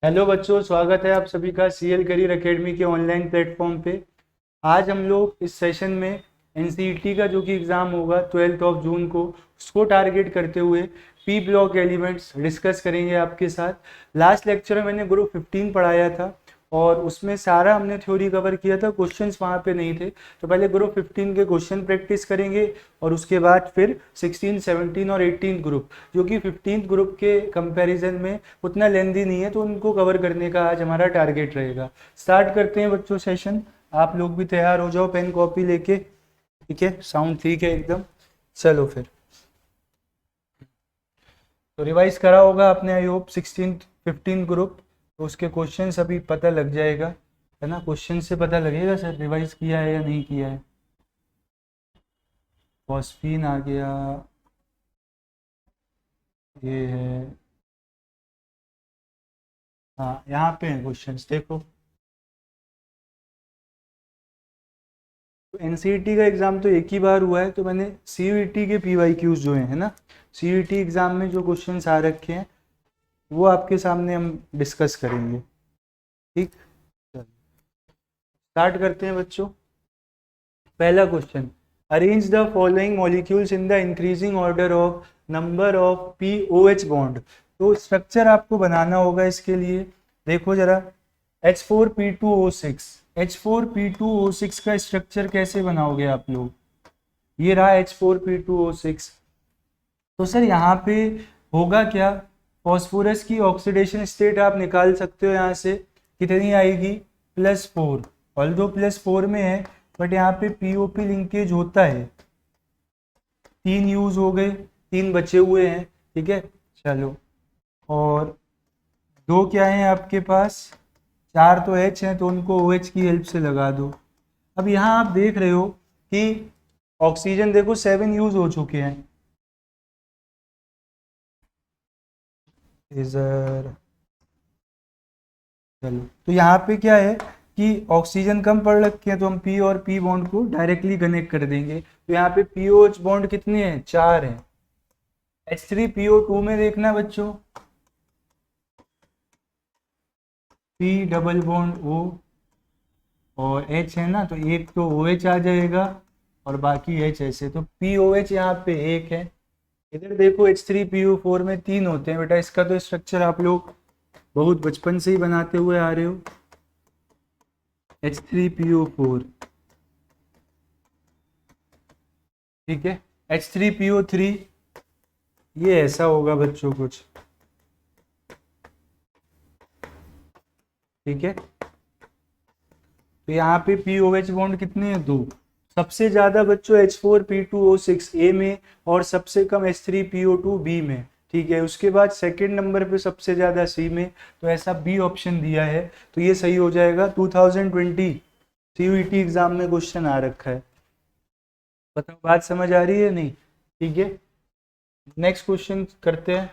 Hello बच्चों, स्वागत है आप सभी का सीएल करियर एकेडमी के ऑनलाइन प्लेटफॉर्म पे। आज हम लोग इस सेशन में एनसीईटी का जो कि एग्ज़ाम होगा 12 जून को, उसको टारगेट करते हुए पी ब्लॉक एलिमेंट्स डिस्कस करेंगे आपके साथ। लास्ट लेक्चर में मैंने ग्रुप 15 पढ़ाया था और उसमें सारा हमने थ्योरी कवर किया था, क्वेश्चंस वहाँ पे नहीं थे। तो पहले ग्रुप 15 के क्वेश्चन प्रैक्टिस करेंगे और उसके बाद फिर 16, 17 और 18 ग्रुप, जो कि 15 ग्रुप के कंपैरिजन में उतना लेंदी नहीं है, तो उनको कवर करने का आज हमारा टारगेट रहेगा। स्टार्ट करते हैं बच्चों सेशन। आप लोग भी तैयार हो जाओ पेन कॉपी लेके। ठीक है, साउंड ठीक है एकदम। चलो फिर, तो रिवाइज करा होगा आपने आई होप 16 15 ग्रुप, तो उसके क्वेश्चन अभी पता लग जाएगा, है ना। क्वेश्चन से पता लगेगा सर रिवाइज किया है या नहीं किया है। फॉस्फीन आ गया, ये है, हाँ यहाँ पे हैं क्वेश्चंस देखो। तो एनसीईटी का एग्ज़ाम तो एक ही बार हुआ है, तो मैंने सीयूईटी के पीवाईक्यूज जो हैं, है ना, सीयूईटी एग्ज़ाम में जो क्वेश्चंस आ रखे हैं वो आपके सामने हम डिस्कस करेंगे। ठीक, स्टार्ट करते हैं बच्चों। पहला question, arrange the following molecules in the increasing order of number of pOH bond. तो स्ट्रक्चर आपको बनाना होगा इसके लिए। देखो जरा, H4P2O6, H4P2O6 का स्ट्रक्चर कैसे बनाओगे आप लोग। ये रहा H4P2O6। तो सर यहाँ पे होगा क्या, फॉस्फोरस की ऑक्सीडेशन स्टेट आप निकाल सकते हो यहाँ से, कितनी आएगी, +4। ऑल्दो +4 में है, बट यहाँ पे पीओपी लिंकेज होता है। 3 यूज हो गए, 3 बचे हुए हैं। ठीक है, चलो, और 2 क्या है आपके पास, 4 तो H हैं, तो उनको OH की हेल्प से लगा दो। अब यहाँ आप देख रहे हो कि ऑक्सीजन देखो 7 यूज हो चुके हैं। इधर चलो, तो यहाँ पे क्या है कि ऑक्सीजन कम पड़ रखे हैं, तो हम पी और पी बॉन्ड को डायरेक्टली कनेक्ट कर देंगे। तो यहाँ पे पीओएच बॉन्ड कितने हैं, 4 हैं। H3PO2 में देखना बच्चों, P डबल बॉन्ड O और H है ना, तो एक तो OH आ जाएगा और बाकी H ऐसे, तो POH यहाँ पे एक है। इधर देखो H3PO4 में 3 होते हैं। बेटा इसका तो स्ट्रक्चर आप लोग बहुत बचपन से ही बनाते हुए आ रहे हो। H3PO4, ठीक है। H3PO3, ये ऐसा होगा बच्चों कुछ, ठीक है। तो यहाँ पे POH बॉन्ड कितने हैं, 2। सबसे ज्यादा बच्चों H4P2O6 A में और सबसे कम H3PO2 B में। ठीक है, उसके बाद सेकंड नंबर पे सबसे ज्यादा C में। तो ऐसा B ऑप्शन दिया है, तो ये सही हो जाएगा। 2020 सीयूईटी एग्जाम में क्वेश्चन आ रखा है। बताओ बात समझ आ रही है नहीं। ठीक है, नेक्स्ट क्वेश्चन करते हैं।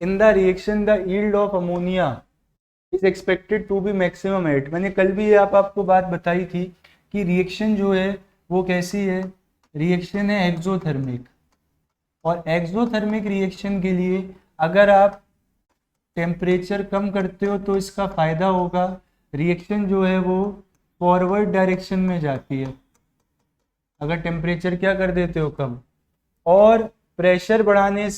In the reaction the yield of ammonia is expected to be maximum at. मैंने कल भी ये आपको बात बताई थी कि रिएक्शन जो है वो कैसी है, रिएक्शन है एक्सोथर्मिक। और एक्सोथर्मिक रिएक्शन के लिए अगर आप टेम्परेचर कम करते हो तो इसका फायदा होगा, रिएक्शन जो है वो फॉरवर्ड डायरेक्शन में जाती है अगर टेम्परेचर क्या कर देते हो, कम। और प्रेशर बढ़ाने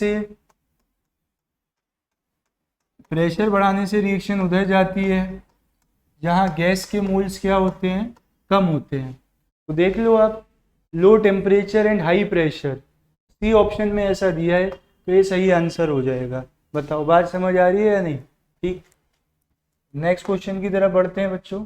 से रिएक्शन उधर जाती है जहाँ गैस के मोल्स क्या होते हैं, कम होते हैं। तो देख लो आप, low temperature and high pressure, C option में ऐसा दिया है, तो ये सही आंसर हो जाएगा। बताओ बात समझ आ रही है या नहीं। ठीक, नेक्स्ट क्वेश्चन की तरफ बढ़ते हैं बच्चों।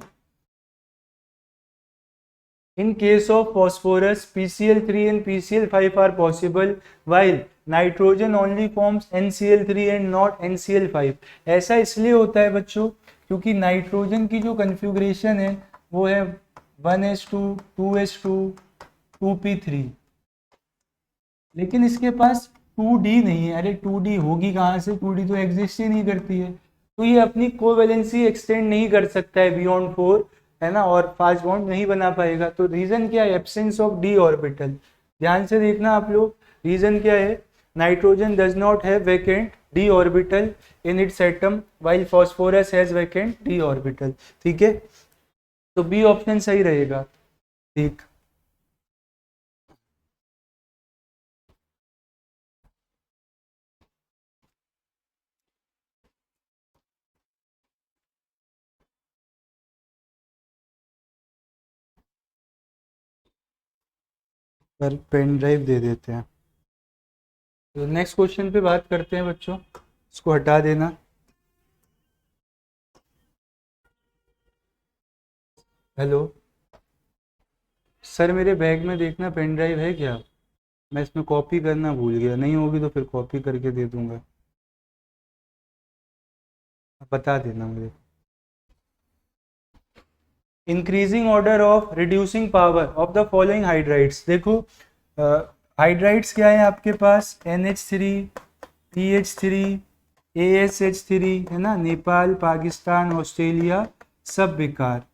In case of phosphorus, PCl3 and PCl5 are possible, while nitrogen only forms NCl3 and not NCl5। ऐसा इसलिए होता है बच्चों क्योंकि नाइट्रोजन की जो कन्फिग्रेशन है वो है 1s2 2s2 2p3, लेकिन इसके पास 2d नहीं है। अरे 2d होगी कहाँ से, 2d तो एग्जिस्ट ही नहीं करती है। तो ये अपनी कोवेलेंसी एक्सटेंड नहीं कर सकता है बियॉन्ड 4, है ना, और फास्ट बॉन्ड नहीं बना पाएगा। तो रीजन क्या है, एब्सेंस ऑफ डी ऑर्बिटल। ध्यान से देखना आप लोग, रीजन क्या है? Nitrogen does not have vacant D orbital in its atom while phosphorus has vacant D orbital. ठीक है, तो बी ऑप्शन सही रहेगा। ठीक, पर पेन ड्राइव दे देते हैं। तो नेक्स्ट क्वेश्चन पे बात करते हैं बच्चों, इसको हटा देना। हेलो सर, मेरे बैग में देखना पेन ड्राइव है क्या? मैं इसमें कॉपी करना भूल गया, नहीं होगी तो फिर कॉपी करके दे दूंगा, बता देना मुझे। Increasing order of reducing power of the following hydrides. देखो हाइड्राइड्स क्या है आपके पास? NH3, PH3, ASH3 है ना, नेपाल, पाकिस्तान, ऑस्ट्रेलिया, सब बेकार।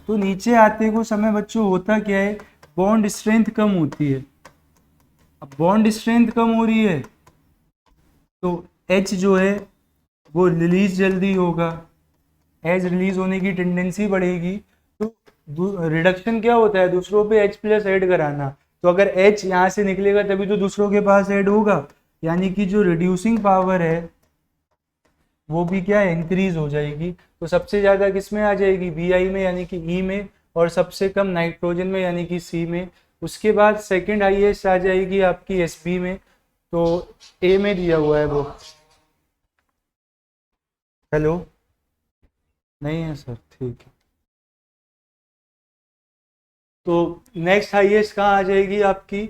तो नीचे आते को समय बच्चों होता क्या है? बॉन्ड स्ट्रेंथ कम होती है। अब बॉन्ड स्ट्रेंथ कम हो रही है तो H जो है वो रिलीज जल्दी होगा, एज रिलीज होने की टेंडेंसी बढ़ेगी। तो रिडक्शन क्या होता है? दूसरों पे H प्लस ऐड कराना। तो अगर H यहाँ से निकलेगा तभी तो दूसरों के पास ऐड होगा, यानी कि जो रिड्यूसिंग पावर है वो भी क्या है? इंक्रीज हो जाएगी। तो सबसे ज़्यादा किस में आ जाएगी? Bi में यानी कि E में, और सबसे कम नाइट्रोजन में यानी कि C में। उसके बाद सेकंड हाईएस्ट आ जाएगी आपकी Sb में, तो A में दिया हुआ है वो। हेलो, नहीं है सर, ठीक है। तो नेक्स्ट हाईएस्ट कहाँ आ जाएगी आपकी?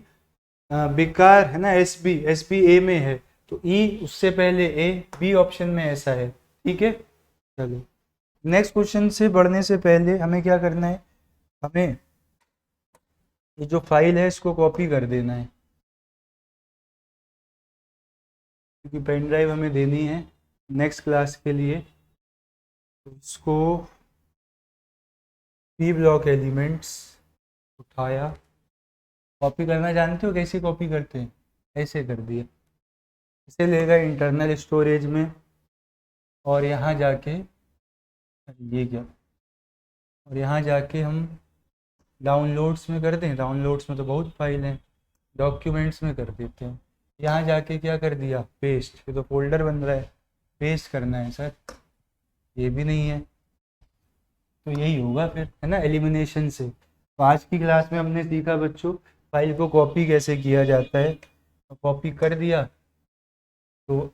बेकार है ना, एस बी ए में है, तो ई उससे पहले ए, बी ऑप्शन में ऐसा है। ठीक है, चलो नेक्स्ट क्वेश्चन से बढ़ने से पहले हमें क्या करना है? हमें ये जो फाइल है इसको कॉपी कर देना है, क्योंकि पेन ड्राइव हमें देनी है नेक्स्ट क्लास के लिए। तो इसको पी ब्लॉक एलिमेंट्स उठाया, कॉपी करना जानते हो कैसे कॉपी करते हैं? ऐसे कर दिया, इसे लेगा इंटरनल स्टोरेज में, और यहाँ जाके ये क्या, और यहाँ जाके हम डाउनलोड्स में कर दें। डाउनलोड्स में तो बहुत फाइल हैं, डॉक्यूमेंट्स में कर देते हैं। यहाँ जाके क्या कर दिया? पेस्ट। ये तो फोल्डर बन रहा है, पेस्ट करना है सर, ये भी नहीं है। तो यही होगा फिर, है ना, एलिमिनेशन से। तो आज की क्लास में हमने सीखा बच्चों फाइल को कॉपी कैसे किया जाता है। तो कॉपी कर दिया तो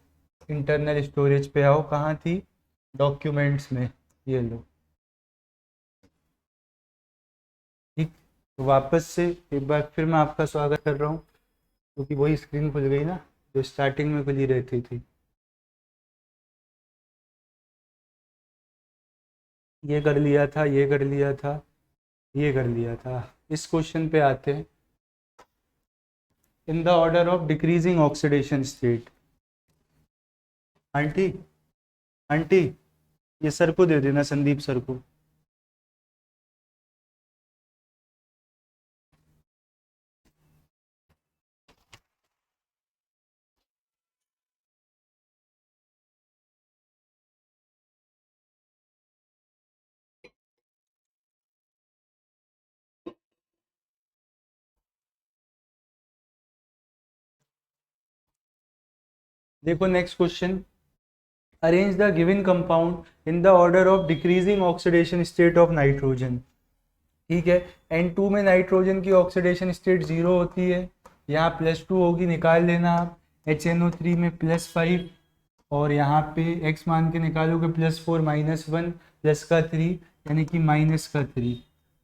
इंटरनल स्टोरेज पे आओ, कहाँ थी? डॉक्यूमेंट्स में, ये लो। ठीक, तो वापस से एक बार फिर मैं आपका स्वागत कर रहा हूँ, क्योंकि वही स्क्रीन खुल गई ना जो स्टार्टिंग में खुली रहती थी। ये कर लिया था, ये कर लिया था, ये कर लिया था। इस क्वेश्चन पे आते हैं, in the order of decreasing oxidation state. Aunty, aunty, ये सर को दे देना, संदीप सर को। देखो next question, arrange the given compound in the order of decreasing oxidation state of nitrogen. ठीक है, N2 में नाइट्रोजन की ऑक्सीडेशन स्टेट 0 होती है, यहाँ +2 होगी, निकाल लेना आप। HNO3 में +5, और यहाँ पे x मान के निकालोगे +4 -1 +3 यानी कि -3।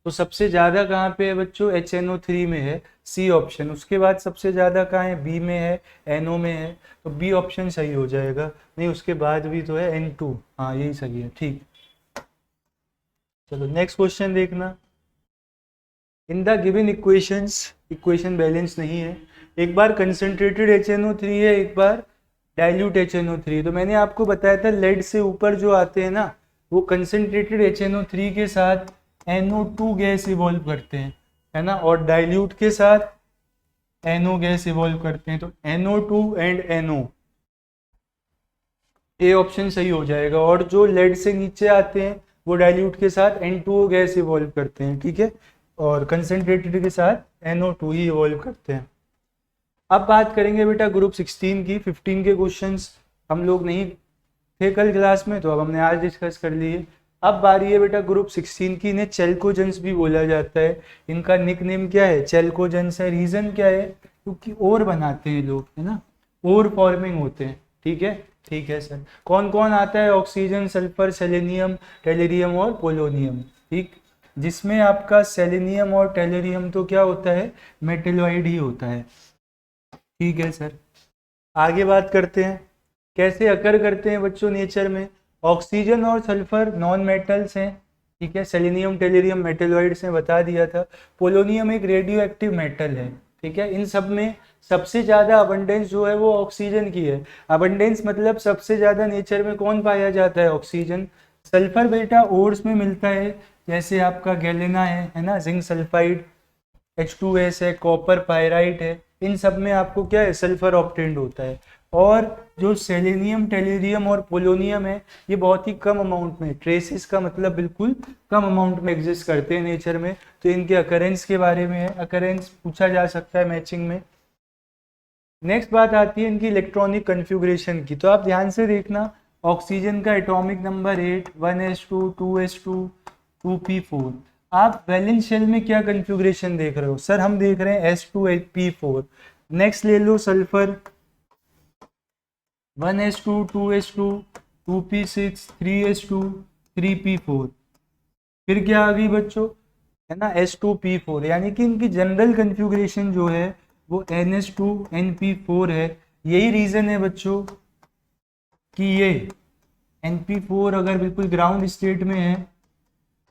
तो सबसे ज़्यादा कहाँ पे है बच्चों? HNO3 में है, सी ऑप्शन। उसके बाद सबसे ज़्यादा कहाँ है? बी में है, NO में है, तो बी ऑप्शन सही हो जाएगा। नहीं, उसके बाद भी तो है N2, हाँ यही सही है। ठीक, चलो नेक्स्ट क्वेश्चन देखना। In the given equations, equation balance नहीं है। एक बार कंसनट्रेटेड HNO3 है, एक बार डाइल्यूट HNO3। तो मैंने आपको बताया था लेड से ऊपर जो आते हैं ना, वो कंसनट्रेटेड HNO3 के साथ NO2 गैस इवॉल्व करते हैं, है ना, और डाइल्यूट के साथ NO गैस इवॉल्व करते हैं, तो NO2 and NO, A option सही हो जाएगा। और जो लेड से नीचे आते हैं वो डाइल्यूट के साथ N2O गैस इवॉल्व करते हैं, ठीक है, और कंसनट्रेटेड के साथ NO2 ही इवॉल्व करते हैं। अब बात करेंगे बेटा ग्रुप 16 की। 15 के क्वेश्चंस हम लोग नहीं थे कल क्लास में, तो अब हमने आज डिस्कस कर लिए। अब बारी है बेटा ग्रुप 16 की। इन्हें चेल्कोजेंस भी बोला जाता है। इनका निक नेम क्या है? चेल्कोजेंस है। रीजन क्या है? क्योंकि और बनाते हैं लोग, है ना, और फॉर्मिंग होते हैं, ठीक है। ठीक है सर, कौन कौन आता है? ऑक्सीजन, सल्फर, सेलेनियम, टेलेरियम और पोलोनियम, ठीक। जिसमें आपका सेलेनियम और टेलेरियम तो क्या होता है? मेटेलॉइड ही होता है, ठीक है सर। आगे बात करते हैं कैसे अकर करते हैं बच्चों नेचर में। ऑक्सीजन और सल्फर नॉन मेटल्स हैं, ठीक है। सेलेनियम, टेलेरियम मेटेलॉइड्स हैं, बता दिया था। पोलोनियम एक रेडियो एक्टिव मेटल है, ठीक है। इन सब में सबसे ज़्यादा अबंडेंस जो है वो ऑक्सीजन की है। अबंडेंस मतलब सबसे ज़्यादा नेचर में कौन पाया जाता है? ऑक्सीजन। सल्फर बेटा ओर्स में मिलता है, जैसे आपका गैलेना है ना, जिंक सल्फाइड, H2S है, कॉपर पायराइट है, इन सब में आपको क्या है? सल्फर ऑब्टेन्ड होता है। और जो सेलेनियम, टेलेरियम और पोलोनियम है, ये बहुत ही कम अमाउंट में, ट्रेसिस का मतलब बिल्कुल कम अमाउंट में एग्जिस्ट करते हैं नेचर में। तो इनके अकरेंस के बारे में है, अकरेंस पूछा जा सकता है मैचिंग में। नेक्स्ट बात आती है इनकी इलेक्ट्रॉनिक कन्फिग्रेशन की। तो आप ध्यान से देखना, ऑक्सीजन का atomic number 8, 1s2, 2s2, 2p4। आप वैलेंस शेल में क्या कन्फिग्रेशन देख रहे हो? सर हम देख रहे हैं S2p4। नेक्स्ट ले लो sulphur, 1s2, 2s2, 2p6, 3s2, 3p4। फिर क्या आ गई बच्चों? है ना, S2p4। यानी कि इनकी जनरल कन्फिग्रेशन जो है वो NS2NP4 है। यही रीजन है बच्चों कि ये NP4 अगर बिल्कुल ग्राउंड स्टेट में है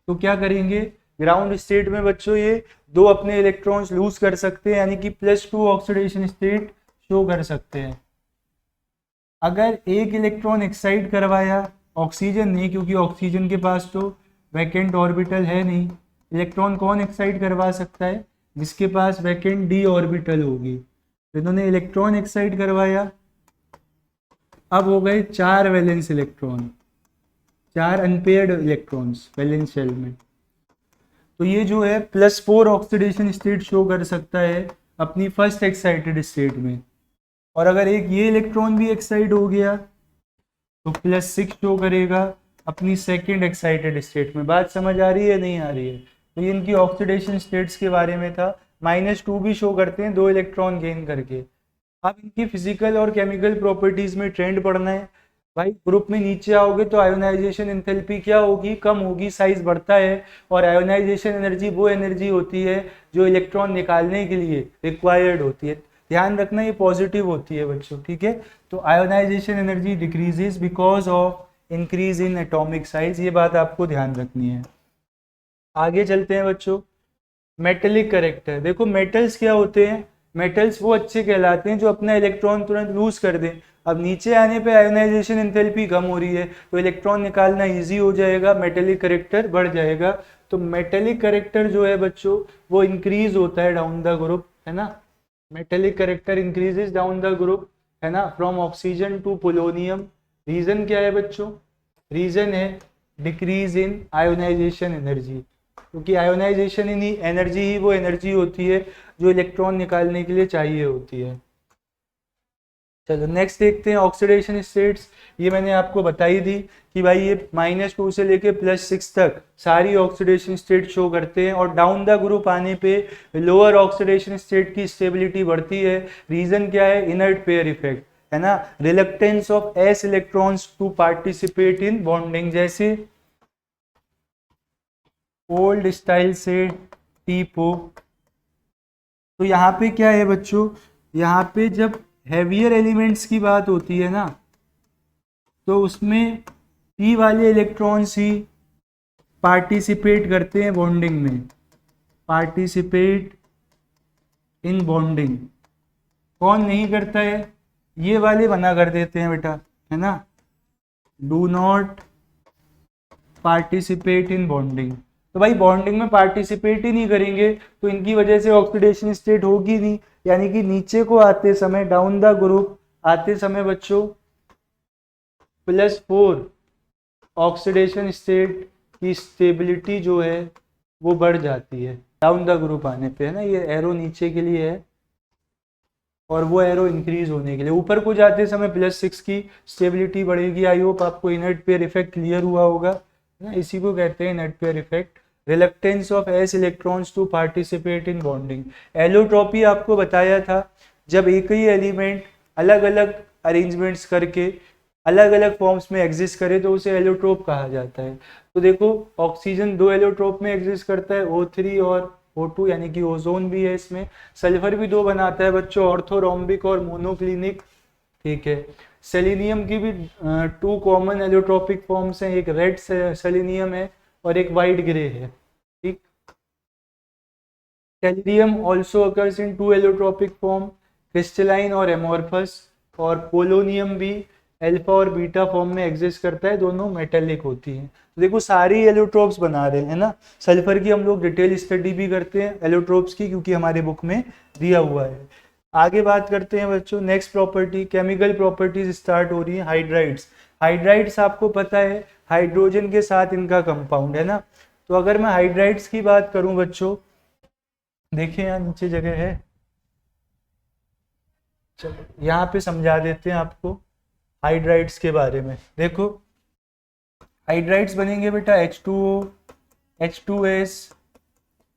तो क्या करेंगे? ग्राउंड स्टेट में बच्चों ये दो अपने इलेक्ट्रॉन्स लूज कर सकते हैं, यानी कि +2 ऑक्सीडेशन स्टेट शो कर सकते हैं। अगर एक इलेक्ट्रॉन एक्साइट करवाया, ऑक्सीजन नहीं, क्योंकि ऑक्सीजन के पास तो वैकेंट ऑर्बिटल है नहीं। इलेक्ट्रॉन कौन एक्साइट करवा सकता है? जिसके पास वैकेंट d ऑर्बिटल होगी। तो इन्होंने इलेक्ट्रॉन एक्साइट करवाया, अब हो गए 4 valence electron, 4 unpaired electrons valence shell में। तो ये जो है +4 ऑक्सीडेशन स्टेट शो कर सकता है अपनी फर्स्ट एक्साइटेड स्टेट में। और अगर एक ये इलेक्ट्रॉन भी एक्साइट हो गया तो +6 शो करेगा अपनी सेकंड एक्साइटेड स्टेट में। बात समझ आ रही है नहीं आ रही है? तो ये इनकी ऑक्सीडेशन स्टेट्स के बारे में था। -2 भी शो करते हैं 2 इलेक्ट्रॉन गेन करके। अब इनकी फिजिकल और केमिकल प्रॉपर्टीज में ट्रेंड पढ़ना है भाई। ग्रुप में नीचे आओगे तो आयोनाइजेशन एंथैल्पी क्या होगी? कम होगी, साइज बढ़ता है। और आयोनाइजेशन एनर्जी वो एनर्जी होती है जो इलेक्ट्रॉन निकालने के लिए रिक्वायर्ड होती है। ध्यान रखना ये पॉजिटिव होती है बच्चों, ठीक है। तो ionisation energy decreases because of increase in atomic size, ये बात आपको ध्यान रखनी है। आगे चलते हैं बच्चों, मेटेलिक करेक्टर। देखो मेटल्स क्या होते हैं? मेटल्स वो अच्छे कहलाते हैं जो अपना इलेक्ट्रॉन तुरंत लूज कर दें। अब नीचे आने पे आयोनाइजेशन एंथैल्पी कम हो रही है तो इलेक्ट्रॉन निकालना इजी हो जाएगा, मेटेलिक करेक्टर बढ़ जाएगा। तो मेटेलिक करेक्टर जो है बच्चों वो इंक्रीज होता है डाउन द ग्रुप, है ना। Metallic character increases down the group, है ना, from oxygen to polonium. Reason क्या है बच्चों? रीजन है डिक्रीज इन आयोनाइजेशन एनर्जी, क्योंकि आयोनाइजेशन एनर्जी ही वो एनर्जी होती है जो इलेक्ट्रॉन निकालने के लिए चाहिए होती है। चलो नेक्स्ट देखते हैं ऑक्सीडेशन स्टेट्स। ये मैंने आपको बताई थी कि भाई ये -2 से लेके +6 तक सारी ऑक्सीडेशन स्टेट शो करते हैं। और डाउन द ग्रुप आने पे लोअर ऑक्सीडेशन स्टेट की स्टेबिलिटी बढ़ती है। रीजन क्या है? इनर्ट पेयर इफेक्ट, है ना, reluctance of s electrons to participate in bonding, जैसे ओल्ड स्टाइल से टीपो। तो यहाँ पे क्या है बच्चों? यहाँ पे जब हैवियर एलिमेंट्स की बात होती है ना तो उसमें p वाले इलेक्ट्रॉन्स ही पार्टिसिपेट करते हैं बॉन्डिंग में, पार्टिसिपेट इन बॉन्डिंग। कौन नहीं करता है? ये वाले मना कर देते हैं बेटा, है ना, do not participate in bonding. तो भाई बॉन्डिंग में पार्टिसिपेट ही नहीं करेंगे तो इनकी वजह से ऑक्सीडेशन स्टेट होगी नहीं, यानी कि नीचे को आते समय, डाउन द ग्रुप आते समय बच्चों +4 ऑक्सीडेशन स्टेट की स्टेबिलिटी जो है वो बढ़ जाती है डाउन द ग्रुप आने पे, है ना। ये एरो नीचे के लिए है और वो एरो इंक्रीज होने के लिए। ऊपर को जाते समय +6 की स्टेबिलिटी बढ़ेगी। आई होप आपको इनर्ट पेयर इफेक्ट क्लियर हुआ होगा ना, इसी को कहते हैं inert pair effect. Reluctance of S electrons to participate in bonding. Allotropy आपको बताया था, जब एक ही एलिमेंट अलग अलग अरेंजमेंट्स करके अलग अलग फॉर्म्स में एग्जिस्ट करे तो उसे एलोट्रोप कहा जाता है। तो देखो ऑक्सीजन 2 एलोट्रोप में एग्जिस्ट करता है, O3 और O2, यानी कि ओजोन भी है इसमें। सल्फर भी 2 बनाता है बच्चों, ऑर्थोरोम्बिक और मोनोक्लिनिक, ठीक है। सेलेनियम की भी 2 कॉमन एलोट्रोपिक फॉर्म्स हैं, एक रेड सेलेनियम है और एक वाइट ग्रे है, ठीक। Tellurium also occurs in 2 allotropic form, crystalline और एमोर्फस। और पोलोनियम भी अल्फा और बीटा फॉर्म में एग्जिस्ट करता है, दोनों मेटेलिक होती हैं। तो देखो सारी एलोट्रोप्स बना रहे हैं ना। सल्फर की हम लोग डिटेल स्टडी भी करते हैं एलोट्रोप्स की, क्योंकि हमारे बुक में दिया हुआ है। आगे बात करते हैं बच्चों, next property, chemical properties start हो रही है। हाइड्राइड्स। हाइड्राइड्स आपको पता है हाइड्रोजन के साथ इनका कंपाउंड है ना। तो अगर मैं हाइड्राइड्स की बात करूं बच्चों, देखिए यहाँ नीचे जगह है, चलो यहाँ पे समझा देते हैं आपको हाइड्राइड्स के बारे में। देखो हाइड्राइड्स बनेंगे बेटा H2O, H2S,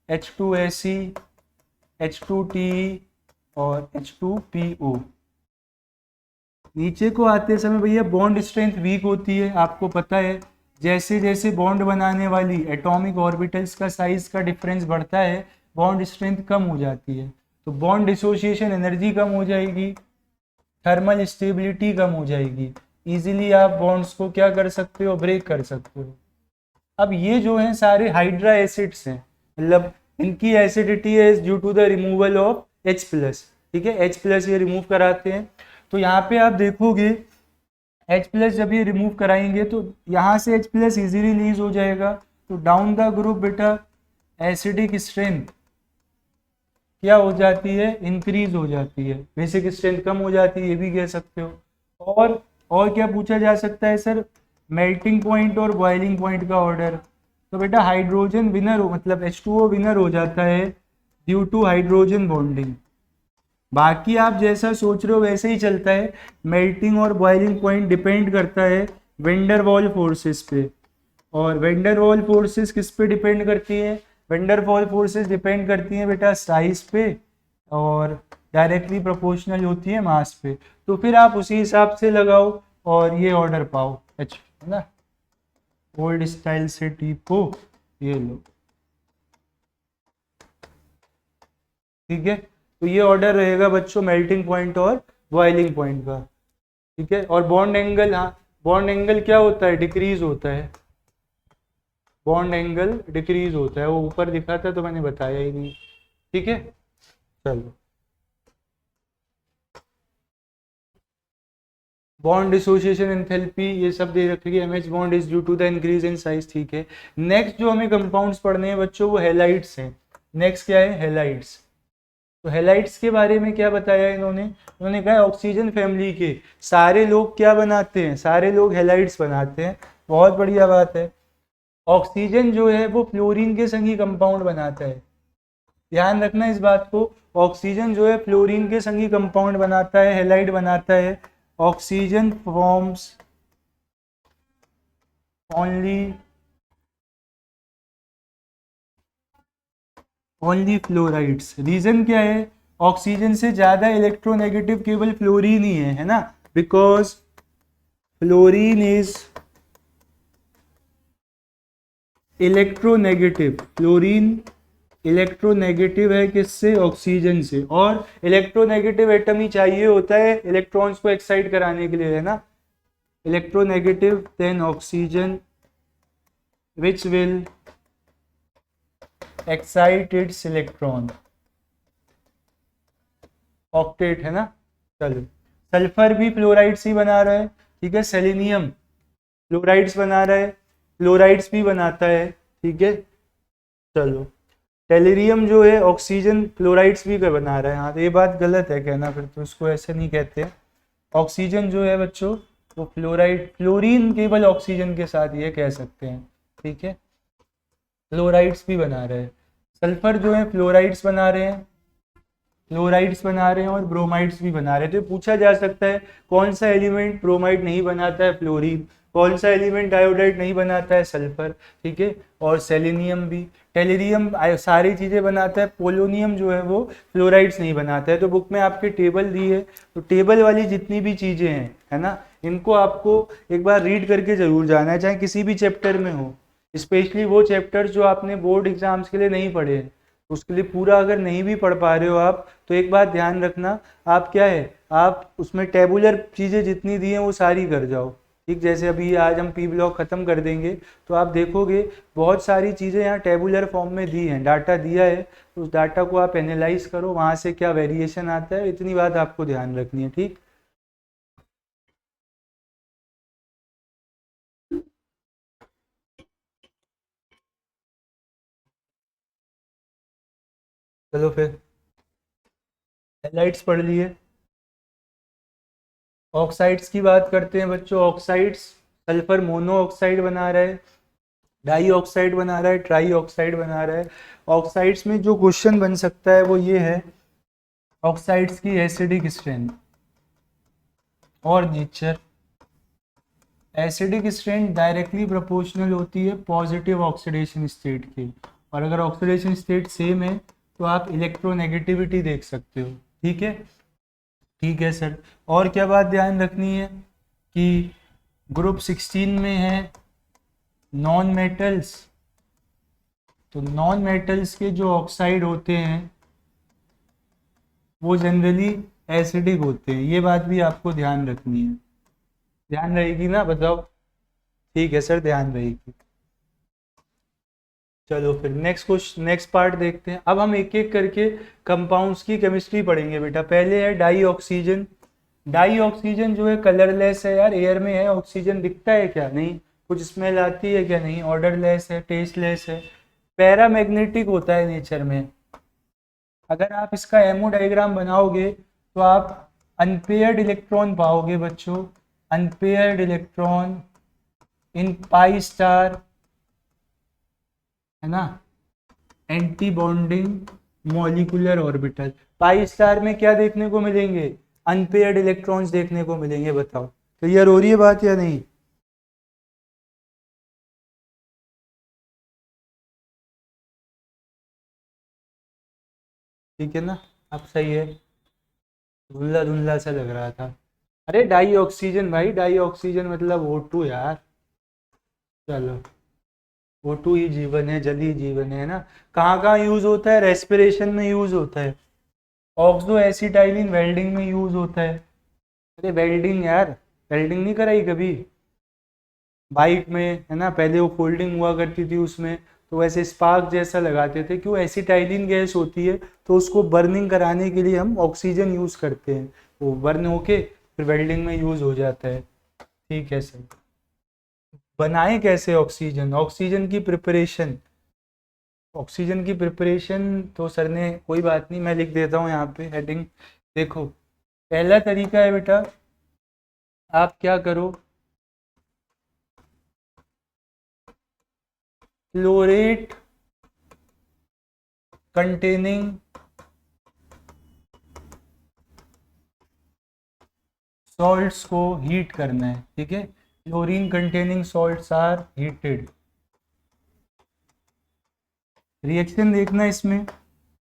H2Se, H2Te और H2PO। नीचे को आते समय भैया बॉन्ड स्ट्रेंथ वीक होती है, आपको पता है। जैसे जैसे बॉन्ड बनाने वाली एटॉमिक ऑर्बिटल्स का साइज का डिफरेंस बढ़ता है, बॉन्ड स्ट्रेंथ कम हो जाती है। तो बॉन्ड डिसोसिएशन एनर्जी कम हो जाएगी, थर्मल स्टेबिलिटी कम हो जाएगी, इजीली आप बॉन्ड्स को क्या कर सकते हो, ब्रेक कर सकते हो। अब ये जो है सारे हाइड्रा एसिड्स हैं, मतलब इनकी एसिडिटी है due to the removal of H+, ठीक है। H+ ये रिमूव कराते हैं। तो यहाँ पे आप देखोगे H+ जब ये रिमूव कराएंगे तो यहाँ से H+ इजीली रिलीज हो जाएगा। तो डाउन द ग्रुप बेटा एसिडिक स्ट्रेंथ क्या हो जाती है, इंक्रीज हो जाती है। बेसिक स्ट्रेंथ कम हो जाती है, ये भी कह सकते हो। और क्या पूछा जा सकता है सर, मेल्टिंग पॉइंट और बॉइलिंग पॉइंट का ऑर्डर। तो बेटा हाइड्रोजन विनर हो, मतलब H2O विनर हो जाता है ड्यू टू हाइड्रोजन बॉन्डिंग। बाकी आप जैसा सोच रहे हो वैसे ही चलता है। मेल्टिंग और बॉइलिंग पॉइंट डिपेंड करता है वेंडर वॉल फोर्सेस पे। और वेंडर वॉल फोर्सेस किस पे डिपेंड करती है, वेंडर वॉल फोर्सेस डिपेंड करती हैं बेटा साइज पे और डायरेक्टली प्रोपोर्शनल होती है मास पे। तो फिर आप उसी हिसाब से लगाओ और ये ऑर्डर पाओ, अच्छा है ना। ओल्ड स्टाइल से टिप हो, ये लो, ठीक है। तो ये ऑर्डर रहेगा बच्चों मेल्टिंग पॉइंट और बॉइलिंग पॉइंट का, ठीक है। और बॉन्ड एंगल, हाँ बॉन्ड एंगल क्या होता है, डिक्रीज होता है। बॉन्ड एंगल डिक्रीज होता है, वो ऊपर दिखा था तो मैंने बताया ही नहीं, ठीक है। चलो बॉन्ड डिसोसिएशन एंथैल्पी ये सब दे रखी है। MH bond is due to the increase in size, ठीक है। नेक्स्ट जो हमें कंपाउंड्स पढ़ने हैं बच्चों वो हेलाइड्स हैं। नेक्स्ट क्या है, हेलाइड्स। तो हेलाइड्स के बारे में क्या बताया इन्होंने कहा ऑक्सीजन फैमिली के सारे लोग क्या बनाते हैं, सारे लोग हेलाइड्स बनाते हैं। बहुत बढ़िया बात है। ऑक्सीजन जो है वो फ्लोरीन के संग ही कंपाउंड बनाता है, ध्यान रखना इस बात को। ऑक्सीजन जो है फ्लोरीन के संग ही कंपाउंड बनाता है, हेलाइड बनाता है। Oxygen forms only fluorides. Reason क्या है, ऑक्सीजन से ज्यादा इलेक्ट्रोनेगेटिव केवल फ्लोरीन ही है ना, because fluorine is electronegative. Fluorine electronegative है किससे, ऑक्सीजन से। और इलेक्ट्रोनेगेटिव एटम ही चाहिए होता है इलेक्ट्रॉन्स को एक्साइट कराने के लिए, है ना। Electronegative than oxygen which will excite it's electron, octet है ना। चलो सल्फर भी फ्लोराइड्स ही बना रहा है, ठीक है। सेलेनियम फ्लोराइड्स बना रहा है, फ्लोराइड्स भी बनाता है, ठीक है। चलो, टेलरियम जो है ऑक्सीजन क्लोराइड्स भी का बना रहा है। हाँ तो ये बात गलत है कहना, फिर तो उसको ऐसे नहीं कहते हैं। ऑक्सीजन जो है बच्चों वो फ्लोराइड, फ्लोरीन केवल ऑक्सीजन के साथ ये कह सकते हैं, ठीक है। फ्लोराइड्स भी बना रहे हैं, सल्फर जो है फ्लोराइड्स बना रहे हैं, फ्लोराइड्स बना रहे हैं और ब्रोमाइड्स भी बना रहे हैं। तो पूछा जा सकता है कौन सा एलिमेंट ब्रोमाइड नहीं बनाता है, फ्लोरीन। कौन सा एलिमेंट आयोडाइड नहीं बनाता है, सल्फर, ठीक है। और सेलेनियम भी। टेलरियम सारी चीज़ें बनाता है, पोलोनियम जो है वो फ्लोराइड्स नहीं बनाता है। तो बुक में आपके टेबल दी है, तो टेबल वाली जितनी भी चीज़ें हैं, है ना, इनको आपको एक बार रीड करके जरूर जाना है, चाहे किसी भी चैप्टर में हो। स्पेशली वो चैप्टर्स जो आपने बोर्ड एग्जाम्स के लिए नहीं पढ़े हैं, उसके लिए पूरा अगर नहीं भी पढ़ पा रहे हो आप, तो एक बात ध्यान रखना, आप क्या है, आप उसमें टेबुलर चीज़ें जितनी दी हैं वो सारी कर जाओ, ठीक। जैसे अभी आज हम पी ब्लॉक ख़त्म कर देंगे, तो आप देखोगे बहुत सारी चीज़ें यहाँ टेबुलर फॉर्म में दी हैं, डाटा दिया है, उस डाटा को आप एनालाइज करो, वहाँ से क्या वेरिएशन आता है, इतनी बात आपको ध्यान रखनी है, ठीक। चलो फिर हेलाइट्स पढ़ लिए। ऑक्साइड्स की बात करते हैं बच्चों। ऑक्साइड्स, सल्फर मोनो ऑक्साइड बना रहा है, डाई ऑक्साइड बना रहा है, ट्राई ऑक्साइड बना रहा है। ऑक्साइड्स में जो क्वेश्चन बन सकता है वो ये है, ऑक्साइड्स की एसिडिक स्ट्रेंथ और nature. Acidic strength directly proportional होती है पॉजिटिव ऑक्सीडेशन स्टेट के, और अगर ऑक्सीडेशन स्टेट सेम है तो आप इलेक्ट्रोनेगेटिविटी देख सकते हो, ठीक है। ठीक है सर। और क्या बात ध्यान रखनी है कि ग्रुप 16 में है नॉन मेटल्स, तो नॉन मेटल्स के जो ऑक्साइड होते हैं वो जनरली एसिडिक होते हैं, ये बात भी आपको ध्यान रखनी है। ध्यान रहेगी ना, बताओ। ठीक है सर, ध्यान रहेगी। चलो फिर नेक्स्ट क्वेश्चन, नेक्स्ट पार्ट देखते हैं। अब हम एक एक करके कंपाउंड्स की केमिस्ट्री पढ़ेंगे बेटा। पहले है डाई ऑक्सीजन। डाई ऑक्सीजन जो है कलरलेस है यार, एयर में है, ऑक्सीजन दिखता है क्या, नहीं। कुछ स्मेल आती है क्या, नहीं। ऑर्डरलेस है, टेस्टलेस है। पैरामैग्नेटिक होता है नेचर में। अगर आप इसका एमओ डायग्राम बनाओगे तो आप अनपेयर्ड इलेक्ट्रॉन पाओगे बच्चों, unpaired electron in pi star, है ना, anti bonding molecular orbital. Pi star में क्या देखने को मिलेंगे, अनपेयर्ड इलेक्ट्रॉन्स देखने को मिलेंगे। बताओ क्लियर हो रही है बात या नहीं। ठीक है ना, अब सही है। धुंधला धुंधला सा लग रहा था। अरे डाई ऑक्सीजन भाई, डाई ऑक्सीजन मतलब O2 यार। चलो, O2 ही जीवन है, जल ही जीवन है ना। कहाँ कहाँ यूज होता है, रेस्पिरेशन में यूज होता है। ऑक्सो एसिटाइलिन वेल्डिंग में यूज होता है। अरे वेल्डिंग यार, वेल्डिंग नहीं कराई कभी बाइक में, है ना, पहले वो फोल्डिंग हुआ करती थी उसमें, तो वैसे स्पार्क जैसा लगाते थे, क्यों, एसिटाइलिन गैस होती है, तो उसको बर्निंग कराने के लिए हम ऑक्सीजन यूज करते हैं, वो बर्न होके फिर वेल्डिंग में यूज हो जाता है। ठीक है सर। बनाए कैसे ऑक्सीजन, ऑक्सीजन की प्रिपरेशन। ऑक्सीजन की प्रिपरेशन तो सर ने, कोई बात नहीं, मैं लिख देता हूँ यहाँ पे हेडिंग। देखो, पहला तरीका है बेटा, आप क्या करो, क्लोरेट कंटेनिंग सॉल्ट्स को हीट करना है, ठीक है। Chlorine containing salts are heated. Reaction देखना इसमें,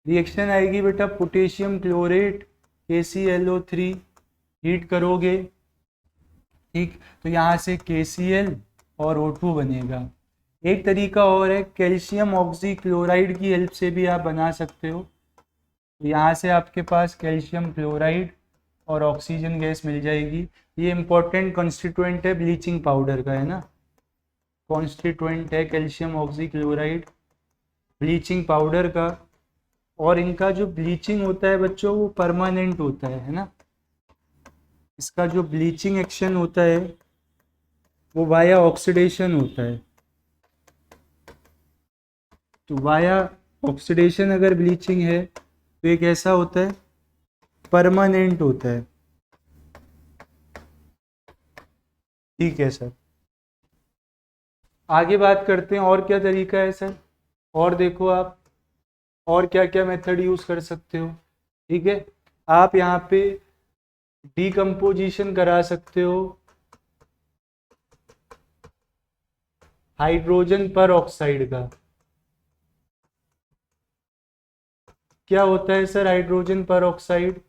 रिएक्शन आएगी बेटा पोटेशियम क्लोरेट KClO3, हीट करोगे, ठीक, तो यहाँ से KCl और O2 बनेगा। एक तरीका और है, कैल्शियम ऑक्सी क्लोराइड की हेल्प से भी आप बना सकते हो। तो यहाँ से आपके पास कैल्शियम क्लोराइड और ऑक्सीजन गैस मिल जाएगी। ये इंपॉर्टेंट कॉन्स्टिट्यूएंट है ब्लीचिंग पाउडर का, है ना, कॉन्स्टिट्यूएंट है calcium oxy chloride bleaching powder का। और इनका जो ब्लीचिंग होता है बच्चों वो परमानेंट होता है ना। इसका जो ब्लीचिंग एक्शन होता है वो वाया ऑक्सीडेशन होता है। तो वाया ऑक्सीडेशन अगर ब्लीचिंग है तो ये कैसा होता है, परमानेंट होता है। ठीक है सर, आगे बात करते हैं और क्या तरीका है सर। और देखो आप और क्या क्या मेथड यूज कर सकते हो। ठीक है, आप यहाँ पे डीकम्पोजिशन करा सकते हो हाइड्रोजन पर ऑक्साइड का। क्या होता है सर हाइड्रोजन पर ऑक्साइड?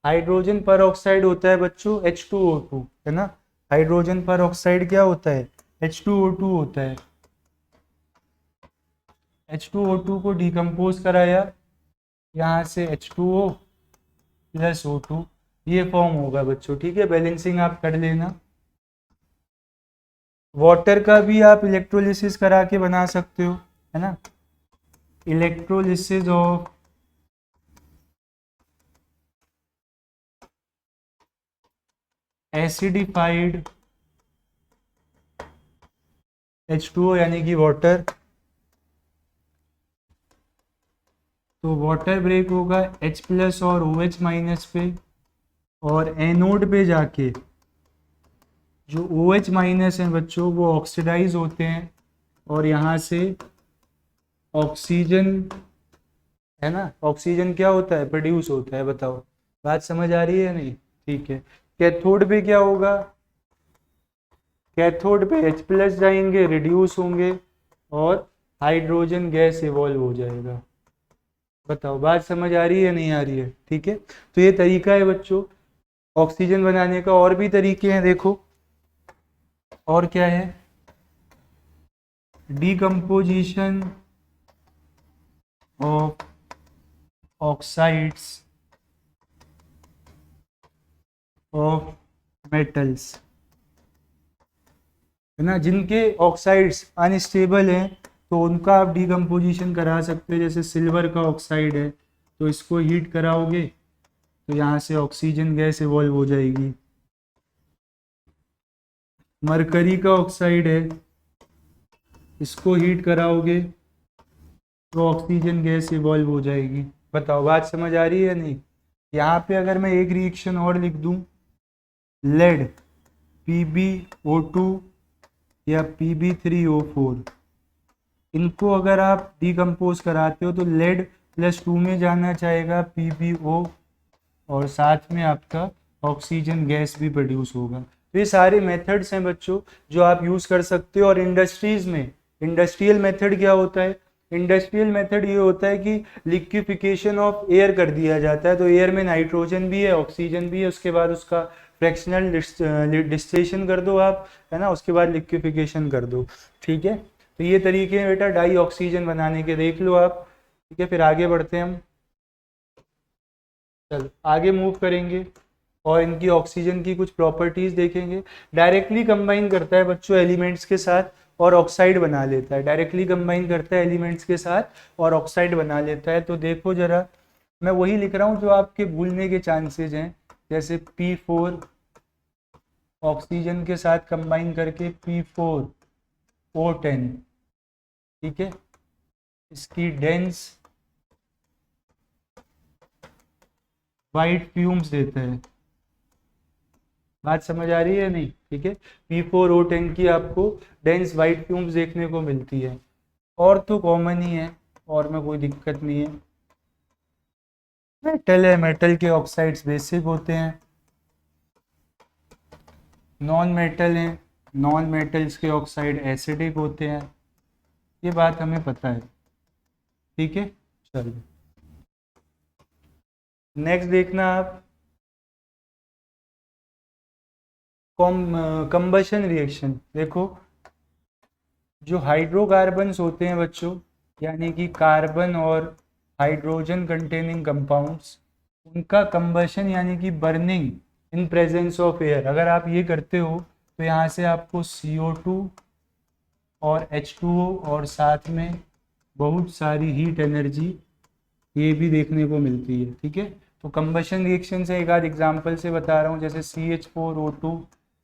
हाइड्रोजन पर ऑक्साइड होता है बच्चों H2O2, है ना। हाइड्रोजन पर ऑक्साइड क्या होता है, H2O2 होता है। H2O2 को डिकम्पोज कराया, यहाँ से H2O प्लस O2, ये फॉर्म होगा बच्चों। ठीक है, बैलेंसिंग आप कर लेना। वाटर का भी आप इलेक्ट्रोलिसिस करा के बना सकते हो, है ना। इलेक्ट्रोलिसिस ऑफ एसिडिफाइड H2O यानी कि वाटर। तो वाटर ब्रेक होगा H प्लस और OH माइनस पे, और एनोड पे जाके जो OH माइनस है बच्चों वो ऑक्सीडाइज होते हैं, और यहाँ से ऑक्सीजन, है ना, ऑक्सीजन क्या होता है, प्रोड्यूस होता है। बताओ बात समझ आ रही है नहीं? ठीक है। कैथोड पे क्या होगा, कैथोड पे H प्लस जाएंगे, रिड्यूस होंगे, और हाइड्रोजन गैस इवॉल्व हो जाएगा। बताओ बात समझ आ रही है नहीं आ रही है? ठीक है, तो ये तरीका है बच्चों ऑक्सीजन बनाने का। और भी तरीके हैं देखो, और क्या है, decomposition of oxides of metals, है ना। जिनके ऑक्साइड्स अनस्टेबल हैं तो उनका आप डीकम्पोजिशन करा सकते हो। जैसे सिल्वर का ऑक्साइड है तो इसको हीट कराओगे तो यहाँ से ऑक्सीजन गैस इवॉल्व हो जाएगी। मरकरी का ऑक्साइड है, इसको हीट कराओगे तो ऑक्सीजन गैस इवॉल्व हो जाएगी। बताओ बात समझ आ रही है नहीं? यहाँ पे अगर मैं एक रिएक्शन और लिख दूँ, लेड PbO2 या Pb3O4, इनको अगर आप डिकम्पोज कराते हो तो लेड +2 में जाना चाहेगा PbO, और साथ में आपका ऑक्सीजन गैस भी प्रोड्यूस होगा। तो ये सारे मेथड्स हैं बच्चों जो आप यूज़ कर सकते हो। और इंडस्ट्रीज़ में इंडस्ट्रियल मेथड क्या होता है, इंडस्ट्रियल मेथड ये होता है कि लिक्विफिकेशन ऑफ एयर कर दिया जाता है। तो एयर में नाइट्रोजन भी है, ऑक्सीजन भी है, उसके बाद उसका फ्रैक्शनल डिस्टिलेशन कर दो आप, है ना, उसके बाद लिक्विफिकेशन कर दो। ठीक है, तो ये तरीके हैं बेटा डाई ऑक्सीजन बनाने के, देख लो आप। ठीक है, फिर आगे बढ़ते हैं हम, चलो आगे मूव करेंगे और इनकी ऑक्सीजन की कुछ प्रॉपर्टीज देखेंगे। डायरेक्टली कंबाइन करता है बच्चों एलिमेंट्स के साथ और ऑक्साइड बना लेता है, डायरेक्टली कंबाइन करता है एलिमेंट्स के साथ और ऑक्साइड बना लेता है। तो देखो जरा, मैं वही लिख रहा हूँ जो आपके भूलने के चांसेज हैं। जैसे P4 ऑक्सीजन के साथ कंबाइन करके P4O10, ठीक है, इसकी डेंस वाइट फ्यूम्स देता है। बात समझ आ रही है नहीं? ठीक है, P4O10 की आपको डेंस वाइट फ्यूम्स देखने को मिलती है। और तो कॉमन ही है, और में कोई दिक्कत नहीं है। मेटल है, मेटल के ऑक्साइड्स बेसिक होते हैं। नॉन मेटल हैं, नॉन मेटल्स के ऑक्साइड एसिडिक होते हैं। ये बात हमें पता है। ठीक है, चलिए नेक्स्ट देखना आप, कंबशन रिएक्शन। देखो जो हाइड्रोकार्बन्स होते हैं बच्चों, यानी कि कार्बन और हाइड्रोजन कंटेनिंग कंपाउंड्स, उनका कंबशन यानी कि burning in presence of air अगर आप ये करते हो तो यहाँ से आपको CO2 और H2O और साथ में बहुत सारी हीट एनर्जी ये भी देखने को मिलती है। ठीक है, तो कंबशन रिएक्शन से एक आध एग्जांपल से बता रहा हूँ। जैसे CH4O2,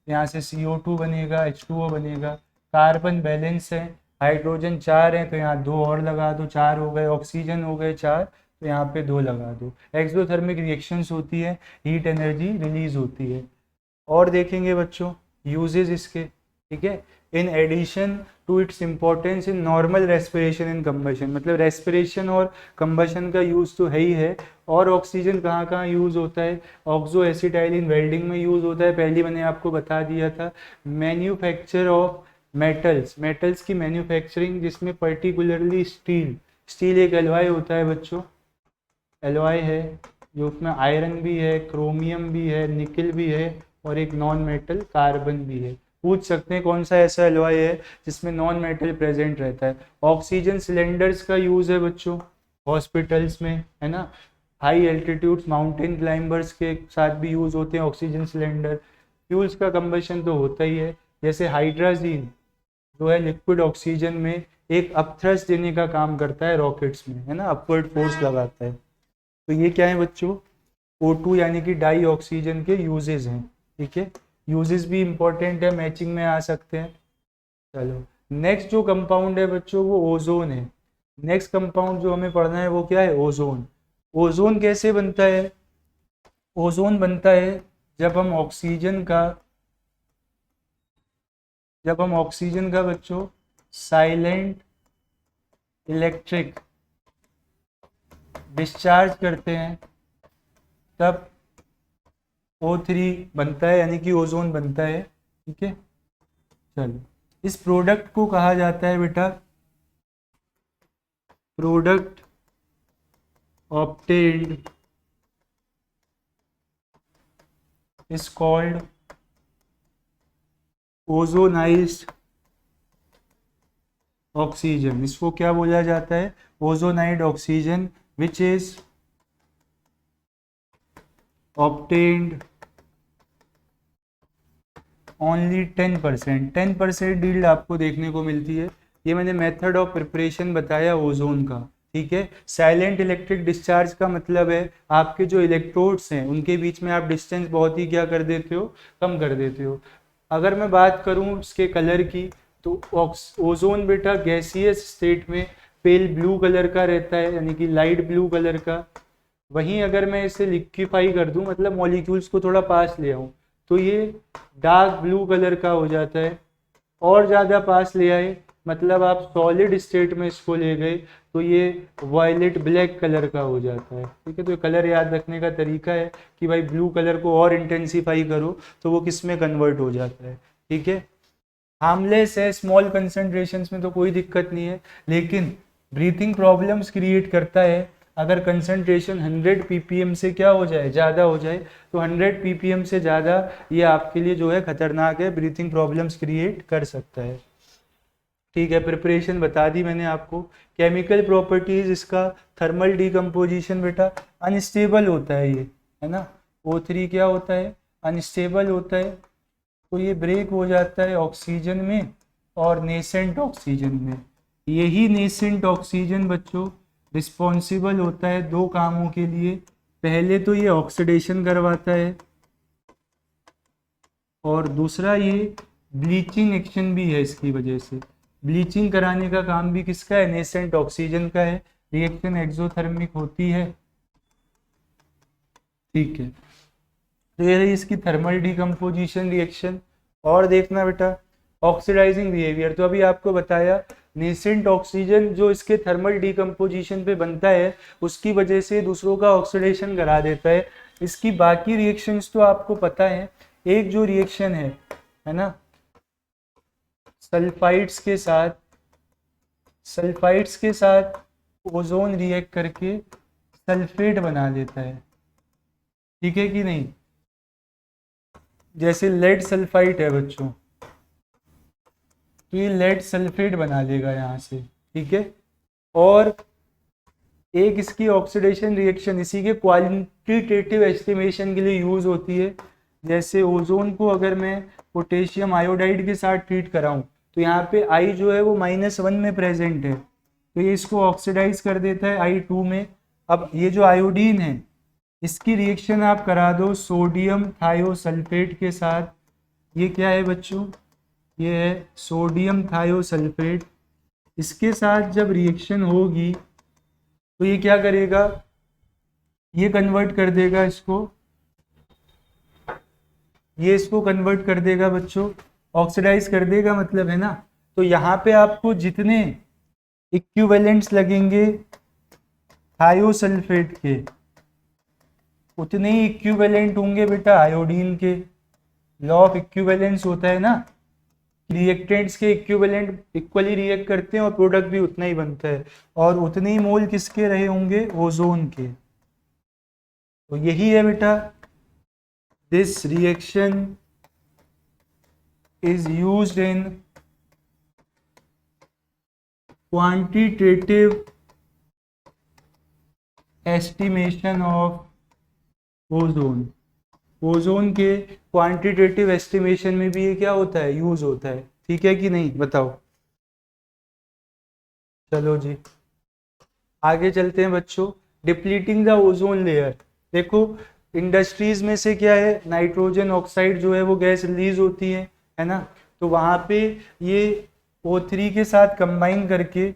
यहाँ से CO2 बनेगा, H2O बनेगा, कार्बन बैलेंस है, हाइड्रोजन 4 हैं तो यहाँ 2 और लगा दो, 4 हो गए। ऑक्सीजन हो गए 4, तो यहाँ पे 2 लगा दो। एक्सोथर्मिक रिएक्शंस होती है, हीट एनर्जी रिलीज होती है। और देखेंगे बच्चों यूजेस इसके, ठीक है। In addition to its importance in normal respiration in combustion, मतलब रेस्पिरेशन और कंबशन का यूज तो है ही है। और ऑक्सीजन कहाँ कहाँ यूज होता है? ऑक्सो एसिटाइलिन वेल्डिंग में यूज होता है, पहले मैंने आपको बता दिया था। मैन्युफैक्चर ऑफ मेटल्स, मेटल्स की मैन्युफैक्चरिंग, जिसमें पर्टिकुलरली स्टील, स्टील एक एलॉय होता है बच्चों, एलॉय है जो उसमें आयरन भी है, क्रोमियम भी है, निकल भी है, और एक नॉन मेटल कार्बन भी है। पूछ सकते हैं कौन सा ऐसा एलॉय है जिसमें नॉन मेटल प्रेजेंट रहता है। ऑक्सीजन सिलेंडर्स का यूज है बच्चों हॉस्पिटल्स में, है ना। हाई एल्टीट्यूड्स माउंटेन क्लाइंबर्स के साथ भी यूज होते हैं ऑक्सीजन सिलेंडर। फ्यूल्स का कंबशन तो होता ही है, जैसे हाइड्राजीन जो है लिक्विड ऑक्सीजन में एक अपथ्रस्ट देने का काम करता है रॉकेट्स में, है ना, अपवर्ड फोर्स लगाता है। तो ये क्या है बच्चों? O2 यानी कि डाई ऑक्सीजन के यूजेस हैं, ठीक है। यूजेस भी इंपॉर्टेंट है, मैचिंग में आ सकते हैं। चलो नेक्स्ट जो कंपाउंड है बच्चों वो ओजोन है। नेक्स्ट कंपाउंड जो हमें पढ़ना है वो क्या है? ओजोन। ओजोन कैसे बनता है? ओजोन बनता है जब हम ऑक्सीजन का बच्चों साइलेंट इलेक्ट्रिक डिस्चार्ज करते हैं, तब O3 बनता है, यानी कि ओजोन बनता है, ठीक है। चलो इस प्रोडक्ट को कहा जाता है बेटा product obtained is called ozonised oxygen. इसको क्या बोला जाता है? Ozonide oxygen, which is obtained only 10%। 10% dealt आपको देखने को मिलती है। ये मैंने मेथड ऑफ प्रिपरेशन बताया ओजोन का, ठीक है। साइलेंट इलेक्ट्रिक डिस्चार्ज का मतलब है आपके जो इलेक्ट्रोड्स हैं उनके बीच में आप डिस्टेंस बहुत ही क्या कर देते हो? कम कर देते हो। अगर मैं बात करूं इसके कलर की, तो ओजोन बेटा गैसियस स्टेट में पेल ब्लू कलर का रहता है, यानी कि लाइट ब्लू कलर का। वहीं अगर मैं इसे लिक्विफाई कर दूं, मतलब मॉलिक्यूल्स को थोड़ा पास ले आऊं, तो ये डार्क ब्लू कलर का हो जाता है। और ज़्यादा पास ले आए, मतलब आप सॉलिड स्टेट में इसको ले गए, तो ये वायलेट ब्लैक कलर का हो जाता है, ठीक है। तो कलर याद रखने का तरीका है कि भाई ब्लू कलर को और इंटेंसिफाई करो तो वो किस में कन्वर्ट हो जाता है, ठीक है। हार्मलेस है, स्मॉल कंसंट्रेशंस में तो कोई दिक्कत नहीं है, लेकिन ब्रीथिंग प्रॉब्लम्स क्रिएट करता है अगर कंसंट्रेशन 100 ppm से क्या हो जाए? ज़्यादा हो जाए। तो 100 ppm से ज़्यादा ये आपके लिए जो है खतरनाक है, ब्रीथिंग प्रॉब्लम्स क्रिएट कर सकता है, ठीक है। प्रिपरेशन बता दी मैंने आपको। केमिकल प्रॉपर्टीज इसका, थर्मल डिकम्पोजिशन बेटा अनस्टेबल होता है ये, है ना। O3 क्या होता है? अनस्टेबल होता है, तो ये ब्रेक हो जाता है ऑक्सीजन में और नेसेंट ऑक्सीजन में। यही नेसेंट ऑक्सीजन बच्चों रिस्पॉन्सिबल होता है दो कामों के लिए। पहले तो ये ऑक्सीडेशन करवाता है, और दूसरा ये ब्लीचिंग एक्शन भी है इसकी वजह से। ब्लीचिंग कराने का काम भी किसका है? नेसेंट ऑक्सीजन का है। रिएक्शन एक्सोथर्मिक होती है, ठीक है। तो ये रही इसकी थर्मल डिकम्पोजिशन रिएक्शन। और देखना बेटा ऑक्सीडाइजिंग बिहेवियर, तो अभी आपको बताया नेसेंट ऑक्सीजन जो इसके थर्मल डिकम्पोजिशन पे बनता है उसकी वजह से दूसरों का ऑक्सीडेशन करा देता है। इसकी बाकी रिएक्शंस तो आपको पता है। एक जो रिएक्शन है ना, सल्फाइड्स के साथ ओजोन रिएक्ट करके सल्फेट बना देता है, ठीक है कि नहीं। जैसे लेड सल्फाइड है बच्चों, तो ये लेड सल्फेट बना देगा यहाँ से, ठीक है। और एक इसकी ऑक्सीडेशन रिएक्शन इसी के क्वालिटेटिव एस्टिमेशन के लिए यूज होती है। जैसे ओजोन को अगर मैं पोटेशियम आयोडाइड के साथ ट्रीट कराऊं, तो यहाँ पे आई जो है वो -1 में प्रेजेंट है, तो ये इसको ऑक्सीडाइज कर देता है I2 में। अब ये जो आयोडीन है इसकी रिएक्शन आप करा दो सोडियम थायोसल्फेट के साथ। ये क्या है बच्चों? ये है सोडियम थायोसल्फेट, इसके साथ जब रिएक्शन होगी तो ये क्या करेगा, ये कन्वर्ट कर देगा इसको, ये इसको कन्वर्ट कर देगा बच्चों, ऑक्सीडाइज कर देगा मतलब है ना। तो यहाँ पे आपको जितने इक्विवेलेंट्स लगेंगे थायोसल्फेट के, उतने ही इक्विवेलेंट होंगे बेटा आयोडीन के। लॉ ऑफ इक्विवेलेंस होता है ना, रिएक्टेंट्स के इक्विवेलेंट इक्वली रिएक्ट करते हैं और प्रोडक्ट भी उतना ही बनता है, और उतने ही मोल किसके रहे होंगे, ओजोन के। तो यही है बेटा, this reaction is used in quantitative estimation of ozone. Ozone के क्वांटिटेटिव एस्टिमेशन में भी ये क्या होता है, यूज होता है। ठीक है कि नहीं, बताओ। चलो जी आगे चलते हैं बच्चों। Depleting the ozone layer. देखो इंडस्ट्रीज में से क्या है, नाइट्रोजन ऑक्साइड जो है वो गैस रिलीज होती है ना। तो वहां पे ये O3 के साथ कंबाइन करके,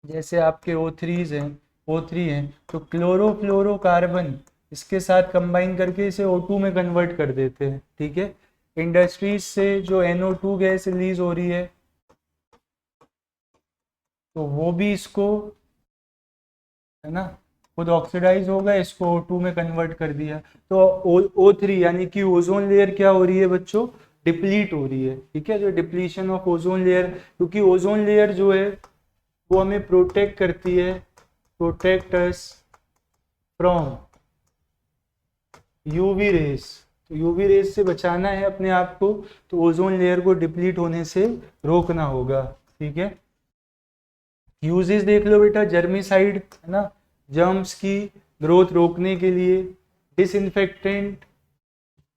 जैसे आपके O3 हैं तो क्लोरोफ्लोरोकार्बन इसके साथ कंबाइन करके इसे O2 में कन्वर्ट कर देते हैं। ठीक है, इंडस्ट्रीज से जो NO2 गैस रिलीज हो रही है तो वो भी इसको है ना खुद ऑक्सीडाइज होगा, इसको O2 में कन्वर्ट कर दिया। तो O3 यानी कि ओजोन लेयर क्या हो रही है बच्चों, डिप्लीट हो रही है। ठीक है, जो डिप्लीशन ऑफ ओजोन लेयर, क्योंकि ओजोन लेयर जो है वो हमें प्रोटेक्ट करती है, protect us from UV rays. तो यूवी रेस से बचाना है अपने आप को, तो ओजोन लेयर को डिप्लीट होने से रोकना होगा। ठीक है, यूजेस देख लो बेटा, जर्मिसाइड है ना, जर्म्स की ग्रोथ रोकने के लिए, डिसइंफेक्टेंट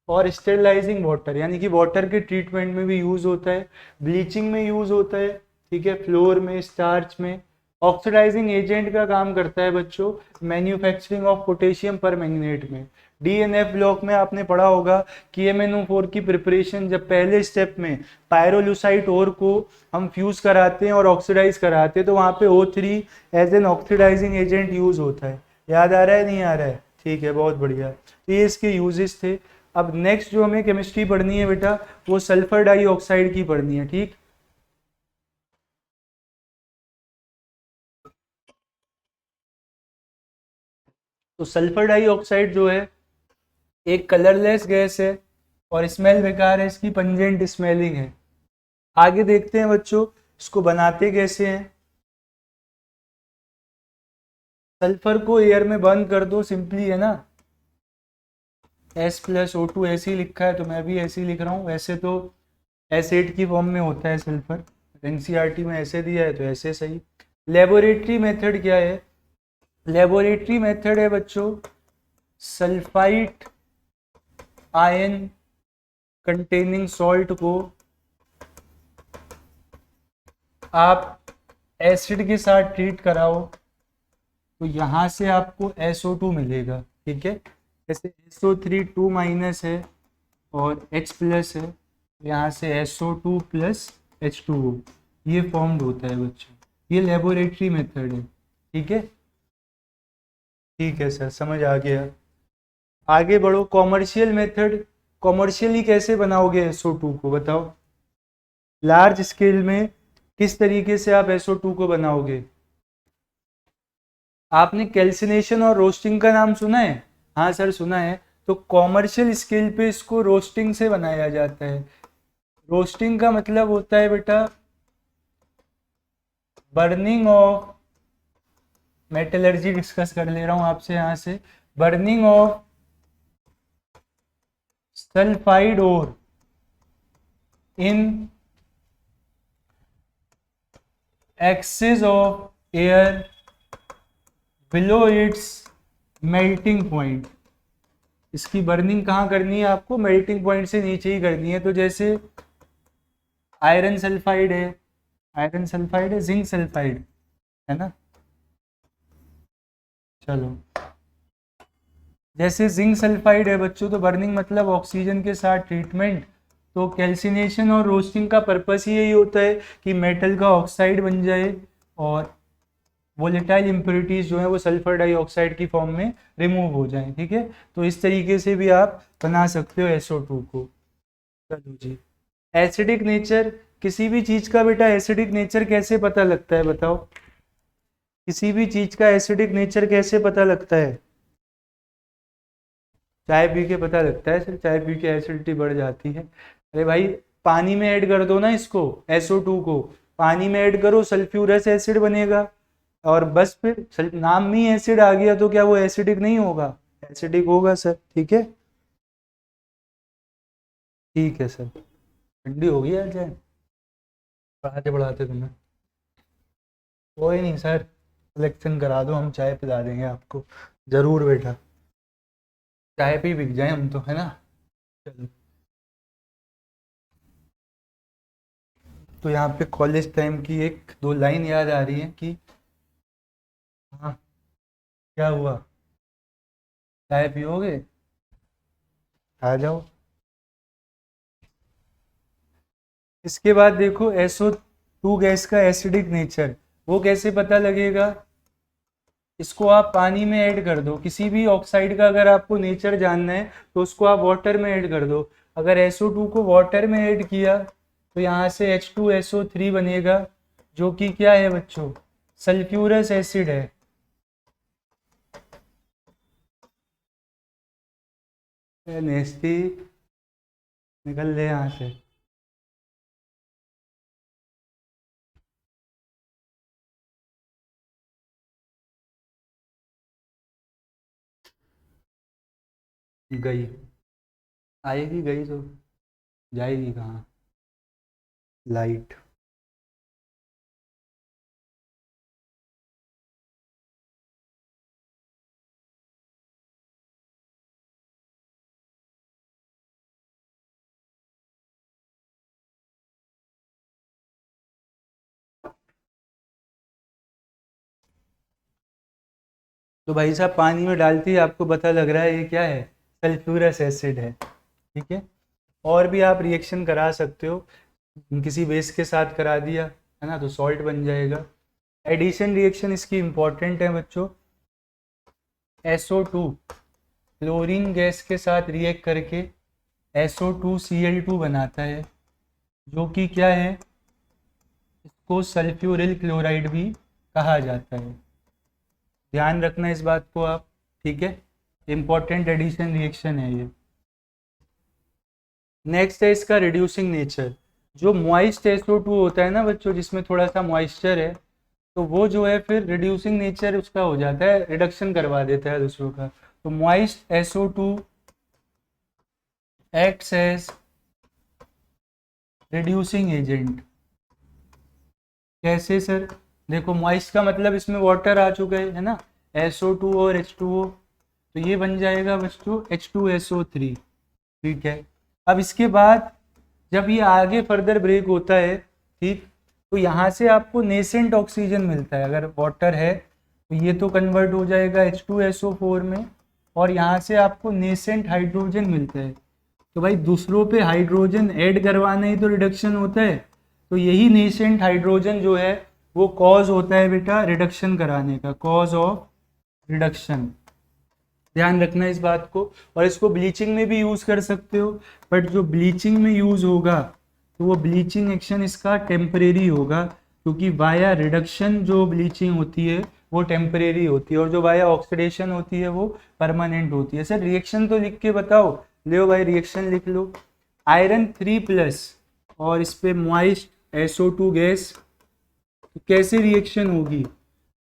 और स्टेरिलाइजिंग वाटर यानी कि वाटर के ट्रीटमेंट में भी यूज होता है, ब्लीचिंग में यूज होता है। ठीक है, फ्लोर में, स्टार्च में। ऑक्सीडाइजिंग एजेंट का काम करता है बच्चों मैन्युफैक्चरिंग ऑफ पोटेशियम परमैंगनेट में। डीएनएफ ब्लॉक में आपने पढ़ा होगा कि MnO4 की प्रिपरेशन जब पहले स्टेप में पायरोलुसाइट ओर को हम फ्यूज कराते हैं और ऑक्सीडाइज कराते हैं तो वहां पे O3 as an oxidising agent use होता है। याद आ रहा है, नहीं आ रहा है? ठीक है, बहुत बढ़िया। तो ये इसके यूजेस थे। अब नेक्स्ट जो हमें केमिस्ट्री पढ़नी है बेटा, वो सल्फर डाइऑक्साइड की पढ़नी है। ठीक, तो सल्फर डाइऑक्साइड जो है एक कलरलेस गैस है और स्मेल बेकार है, इसकी पंजेंट स्मेलिंग है। आगे देखते हैं बच्चों इसको बनाते कैसे हैं। सल्फर को एयर में बर्न कर दो, सिंपली है ना, S+O2 ऐसे ही लिखा है तो मैं भी ऐसे ही लिख रहा हूँ। वैसे तो एसिड की फॉर्म में होता है सल्फर, NCERT में ऐसे दिया है तो ऐसे सही। लेबोरेटरी मेथड क्या है, लेबोरेटरी मेथड है बच्चों सल्फाइट आयन कंटेनिंग सॉल्ट को आप एसिड के साथ ट्रीट कराओ तो यहाँ से आपको SO2 मिलेगा। ठीक है, जैसे SO3 2- है और H+ है, यहाँ से SO2 + H2O ये फॉर्म्ड होता है बच्चों। ये लेबोरेटरी मेथड है। ठीक है, ठीक है सर, समझ आ गया। आगे बढ़ो, कॉमर्शियल मेथड। कॉमर्शियली कैसे बनाओगे SO2 को, बताओ। लार्ज स्केल में किस तरीके से आप SO2 को बनाओगे। आपने कैल्सिनेशन और रोस्टिंग का नाम सुना है? हाँ सर सुना है। तो कॉमर्शियल स्केल पे इसको रोस्टिंग से बनाया जाता है। रोस्टिंग का मतलब होता है बेटा बर्निंग ऑफ, मेटलर्जी डिस्कस कर ले रहा हूं आपसे यहाँ से, burning of sulphide ore in excess of air below its melting point. इसकी बर्निंग कहाँ करनी है आपको, मेल्टिंग पॉइंट से नीचे ही करनी है। तो जैसे आयरन सल्फाइड है, आयरन सल्फाइड है, जिंक सल्फाइड है ना। चलो, जैसे जिंक सल्फाइड है बच्चों, तो बर्निंग मतलब ऑक्सीजन के साथ ट्रीटमेंट तो कैल्सिनेशन और रोस्टिंग का पर्पस ही यही होता है कि मेटल का ऑक्साइड बन जाए और वोलेटाइल इम्प्योरिटीज जो है वो सल्फर डाइऑक्साइड की फॉर्म में रिमूव हो जाएं। ठीक है, तो इस तरीके से भी आप बना सकते हो SO2 को। चलो जी, एसिडिक नेचर, किसी भी चीज का बेटा एसिडिक नेचर कैसे पता लगता है बताओ? किसी भी चीज का एसिडिक नेचर कैसे पता लगता है? चाय पी के पता लगता है सर, चाय पी के एसिडिटी बढ़ जाती है। अरे भाई पानी में ऐड कर दो ना इसको, SO2 को पानी में ऐड करो, सल्फ्यूरस एसिड बनेगा और बस फिर नाम में ही एसिड आ गया तो क्या वो एसिडिक नहीं होगा? एसिडिक होगा सर। ठीक है, ठीक है सर। ठंडी हो गई यार चाय, पढ़ाते पढ़ाते तुम्हें। कोई नहीं सर, सिलेक्शन करा दो, हम चाय पिला देंगे आपको, जरूर बेटा। चाय पे ही बिक जाए हम तो, है ना। चलो, तो यहाँ पे कॉलेज टाइम की एक दो लाइन याद आ रही है कि हाँ, क्या हुआ? चाय पियोगे? आ जाओ। इसके बाद देखो SO2 गैस का एसिडिक नेचर, वो कैसे पता लगेगा? इसको आप पानी में ऐड कर दो, किसी भी ऑक्साइड का अगर आपको नेचर जानना है तो उसको आप वाटर में ऐड कर दो। अगर SO2 को वाटर में ऐड किया तो यहाँ से H2SO3 बनेगा, जो कि क्या है बच्चों? सल्फ्यूरस एसिड है। नेस्टी, निकल ले यहाँ से। गई, आएगी, गई तो जाएगी कहाँ? लाइट। तो भाई साहब पानी में डालते ही आपको पता लग रहा है ये क्या है? सल्फ्यूरस एसिड है। ठीक है, और भी आप रिएक्शन करा सकते हो, किसी बेस के साथ करा दिया है ना तो सॉल्ट बन जाएगा। एडिशन रिएक्शन इसकी इंपॉर्टेंट है बच्चों। SO2 क्लोरीन गैस के साथ रिएक्ट करके SO2Cl2 बनाता है, जो कि क्या है? इसको सल्फ्यूरिल क्लोराइड भी कहा जाता है। ध्यान रखना इस बात को आप। ठीक है, इंपॉर्टेंट एडिशन रिएक्शन है ये। नेक्स्ट है इसका रिड्यूसिंग नेचर। जो मॉइस्ट SO2 होता है ना बच्चों, जिसमें थोड़ा सा मॉइस्चर है, तो वो जो है फिर रिड्यूसिंग नेचर उसका हो जाता है, रिडक्शन करवा देता है दूसरों का। तो moist SO2 acts as reducing agent. कैसे सर? देखो मॉइस्ट का मतलब इसमें वाटर आ चुका है ना, SO2 और H2O, तो ये बन जाएगा बच्चों H2SO3। ठीक है, अब इसके बाद जब ये आगे फर्दर ब्रेक होता है, ठीक, तो यहाँ से आपको नेसेंट ऑक्सीजन मिलता है। अगर वाटर है तो ये तो कन्वर्ट हो जाएगा H2SO4 में, और यहाँ से आपको नेसेंट हाइड्रोजन मिलता है। तो भाई दूसरों पे हाइड्रोजन ऐड करवाना ही तो रिडक्शन होता है, तो यही नेसेंट हाइड्रोजन जो है वो कॉज होता है बेटा रिडक्शन कराने का, कॉज ऑफ रिडक्शन। ध्यान रखना इस बात को। और इसको ब्लीचिंग में भी यूज़ कर सकते हो, बट जो ब्लीचिंग में यूज़ होगा तो वो ब्लीचिंग एक्शन इसका टेम्परेरी होगा, क्योंकि वाया रिडक्शन जो ब्लीचिंग होती है वो टेम्परेरी होती है, और जो वाया ऑक्सीडेशन होती है वो परमानेंट होती है। सर रिएक्शन तो लिख के बताओ। लो भाई रिएक्शन लिख लो। आयरन 3+ और इस पे मॉइस्ट SO2 गैस, तो कैसे रिएक्शन होगी?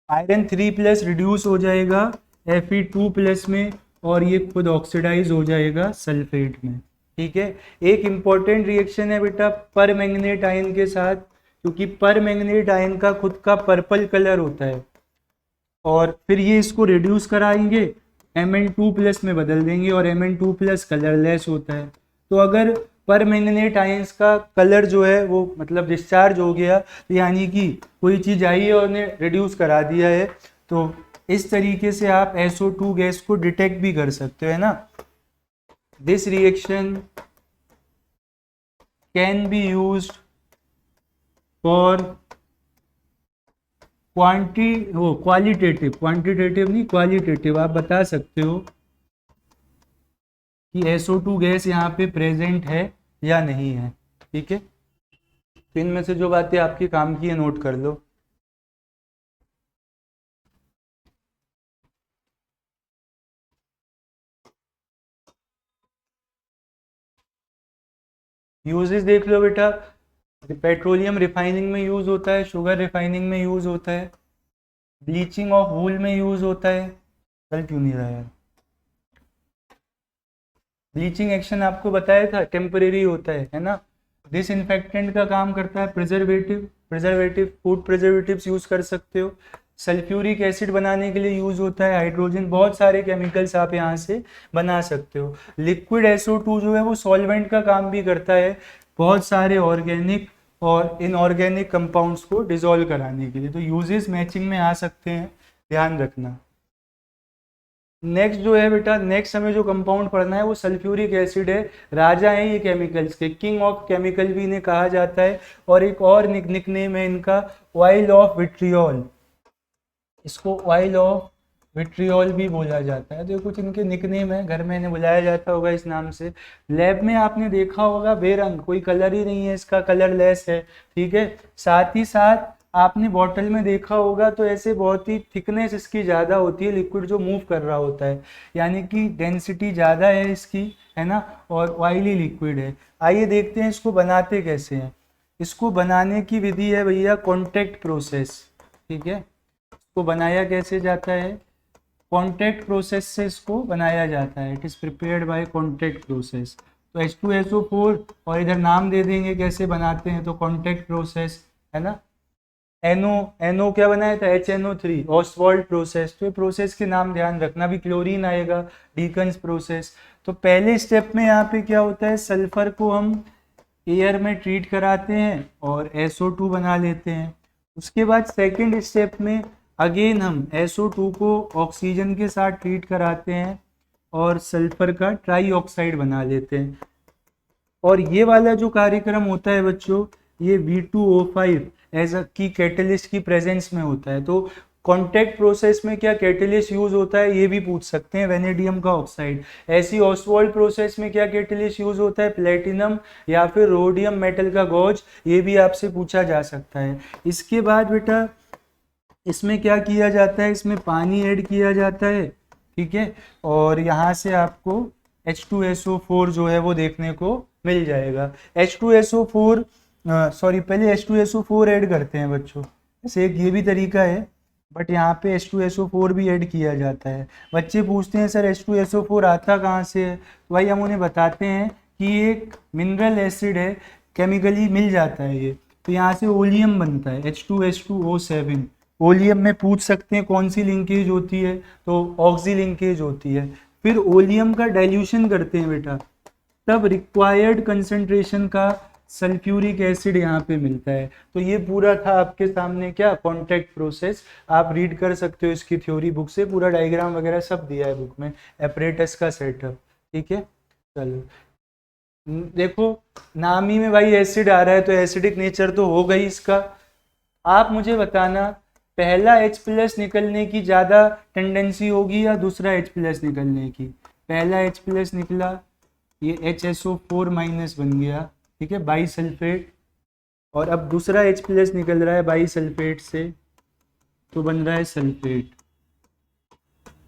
आयरन 3+ रिड्यूस हो जाएगा Fe2+ में, और ये खुद ऑक्सीडाइज हो जाएगा सल्फेट में। ठीक है, एक इंपॉर्टेंट रिएक्शन है बेटा पर मैंगनेट आयन के साथ, क्योंकि पर मैंगनेट आयन का खुद का पर्पल कलर होता है, और फिर ये इसको रिड्यूस कराएंगे, Mn2+ में बदल देंगे, और Mn2+ कलरलेस होता है। तो अगर पर मैंगनेट आयंस का कलर जो है वो मतलब डिस्चार्ज हो गया, तो यानी कि कोई चीज़ आई है और ने रिड्यूस करा दिया है, तो इस तरीके से आप SO2 गैस को डिटेक्ट भी कर सकते हो, है ना। This reaction can be used for quantitative नहीं क्वालिटेटिव, आप बता सकते हो कि SO2 गैस यहाँ पे प्रेजेंट है या नहीं है। ठीक है, तो इनमें से जो बातें आपके काम की है नोट कर लो। यूजेस देख लो बेटा, पेट्रोलियम रिफाइनिंग में यूज होता है, शुगर रिफाइनिंग में यूज होता है, ब्लीचिंग ऑफ वूल में यूज होता है। चल क्यों नहीं रहा यार, ब्लीचिंग एक्शन आपको बताया था टेम्परेरी होता है ना। डिसइंफेक्टेंट का काम करता है, प्रिजर्वेटिव फूड प्रिजर्वेटिव्स यूज कर सकते हो, सल्फ्यूरिक एसिड बनाने के लिए यूज होता है, हाइड्रोजन, बहुत सारे केमिकल्स आप यहाँ से बना सकते हो। लिक्विड SO2 जो है वो सॉल्वेंट का काम भी करता है, बहुत सारे ऑर्गेनिक और इनऑर्गेनिक कंपाउंड्स को डिसॉल्व कराने के लिए। तो यूजेस मैचिंग में आ सकते हैं, ध्यान रखना। नेक्स्ट जो है बेटा, नेक्स्ट हमें जो कंपाउंड पढ़ना है वो सल्फ्यूरिक एसिड है। राजा है ये केमिकल्स के, किंग ऑफ केमिकल भी इन्हें कहा जाता है। और एक और निकनेम है इनका ऑयल ऑफ विट्रियोल, इसको ऑयल ऑफ विट्रियोल भी बोला जाता है। तो कुछ इनके निकनेम है, घर में इन्हें बुलाया जाता होगा इस नाम से। लैब में आपने देखा होगा बेरंग, कोई कलर ही नहीं है इसका, कलरलेस है। ठीक है, साथ ही साथ आपने बॉटल में देखा होगा तो ऐसे बहुत ही थिकनेस इसकी ज़्यादा होती है, लिक्विड जो मूव कर रहा होता है, यानी कि डेंसिटी ज़्यादा है इसकी, है ना, और ऑयली लिक्विड है। आइए देखते हैं इसको बनाते कैसे हैं। इसको बनाने की विधि है भैया कॉन्टैक्ट प्रोसेस। ठीक है, इसको बनाया कैसे जाता है, कॉन्टैक्ट प्रोसेस से इसको बनाया जाता है। It is prepared by contact process. तो H2SO4 और इधर नाम दे देंगे कैसे बनाते हैं, तो कॉन्टैक्ट प्रोसेस, है ना। NO क्या बनाया था, HNO3, ऑसवाल्ड प्रोसेस। तो ये प्रोसेस के नाम ध्यान रखना, भी क्लोरीन आएगा, डीकन्स प्रोसेस। तो पहले स्टेप में यहाँ पे क्या होता है, सल्फर को हम एयर में ट्रीट कराते हैं और SO2 बना लेते हैं। उसके बाद सेकेंड स्टेप में अगेन हम SO2 को ऑक्सीजन के साथ ट्रीट कराते हैं और सल्फर का ट्राई ऑक्साइड बना लेते हैं। और ये वाला जो कार्यक्रम होता है बच्चों, ये V2O5 एज की कैटलिस्ट की प्रेजेंस में होता है। तो कॉन्टैक्ट प्रोसेस में क्या कैटलिस्ट यूज होता है ये भी पूछ सकते हैं, वेनेडियम का ऑक्साइड। ऐसी ऑसवाल्ड प्रोसेस में क्या कैटलिस्ट यूज होता है, प्लेटिनम या फिर रोडियम मेटल का गॉज, ये भी आपसे पूछा जा सकता है। इसके बाद बेटा इसमें क्या किया जाता है, इसमें पानी ऐड किया जाता है। ठीक है, और यहाँ से आपको H2SO4 जो है वो देखने को मिल जाएगा। H2SO4 सॉरी पहले H2SO4 ऐड करते हैं बच्चों, ऐसे एक ये भी तरीका है, बट यहाँ पे H2SO4 भी ऐड किया जाता है। बच्चे पूछते हैं सर H2SO4 आता कहाँ से है, तो भाई हम उन्हें बताते हैं कि ये एक मिनरल एसिड है, केमिकली मिल जाता है ये। तो यहाँ से ओलियम बनता है H2H2O7। ओलियम में पूछ सकते हैं कौन सी लिंकेज होती है, तो ऑक्सी लिंकेज होती है। फिर ओलियम का डाइल्यूशन करते हैं बेटा, तब रिक्वायर्ड कंसंट्रेशन का सल्फ्यूरिक एसिड यहाँ पे मिलता है। तो ये पूरा था आपके सामने क्या, कॉन्टैक्ट प्रोसेस। आप रीड कर सकते हो इसकी थ्योरी बुक से, पूरा डायग्राम वगैरह सब दिया है बुक में, एपरेटस का सेटअप। ठीक है, चलो देखो नाम ही में भाई एसिड आ रहा है तो एसिडिक नेचर तो हो गई इसका। आप मुझे बताना पहला H+ निकलने की ज़्यादा टेंडेंसी होगी या दूसरा H+ निकलने की। पहला H+ निकला, ये HSO4- बन गया, ठीक है, बाई सल्फेट। और अब दूसरा H+ निकल रहा है बाई सल्फेट से, तो बन रहा है सल्फेट।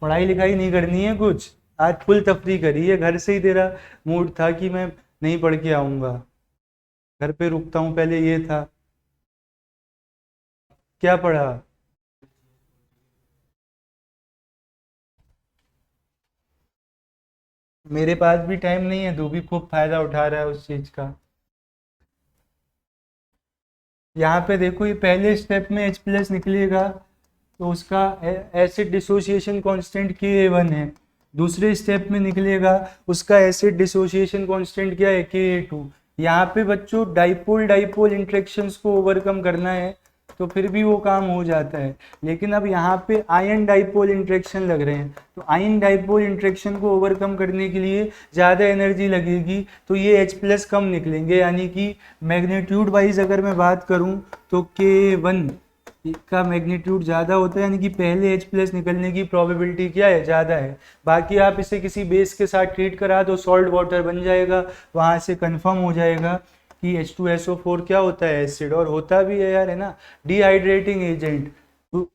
पढ़ाई लिखाई नहीं करनी है कुछ, आज फुल तफरी करी है। घर से ही तेरा मूड था कि मैं नहीं पढ़ के आऊँगा, घर पे रुकता हूँ, पहले ये था। क्या पढ़ा, मेरे पास भी टाइम नहीं है, तू भी खूब फायदा उठा रहा है उस चीज का। यहाँ पे देखो ये पहले स्टेप में H+ निकलेगा तो उसका एसिड डिसोसिएशन कांस्टेंट Ka1 है। दूसरे स्टेप में निकलेगा उसका एसिड डिसोसिएशन कांस्टेंट क्या है, Ka2। यहाँ पे बच्चों डाइपोल डाइपोल इंटरेक्शंस को ओवरकम करना है तो फिर भी वो काम हो जाता है। लेकिन अब यहाँ पे आयन डाइपोल इंटरेक्शन लग रहे हैं, तो आयन डाइपोल इंटरेक्शन को ओवरकम करने के लिए ज़्यादा एनर्जी लगेगी, तो ये H+ कम निकलेंगे। यानी कि मैग्नीट्यूड वाइज अगर मैं बात करूँ तो K1 का मैग्नीट्यूड ज़्यादा होता है, यानी कि पहले H+ निकलने की प्रोबेबिलिटी क्या है, ज़्यादा है। बाकी आप इसे किसी बेस के साथ ट्रीट करा दो, सॉल्ट वाटर बन जाएगा, वहाँ से कंफर्म हो जाएगा कि H2SO4 क्या होता है, एसिड। और होता भी है यार, है ना, डिहाइड्रेटिंग एजेंट,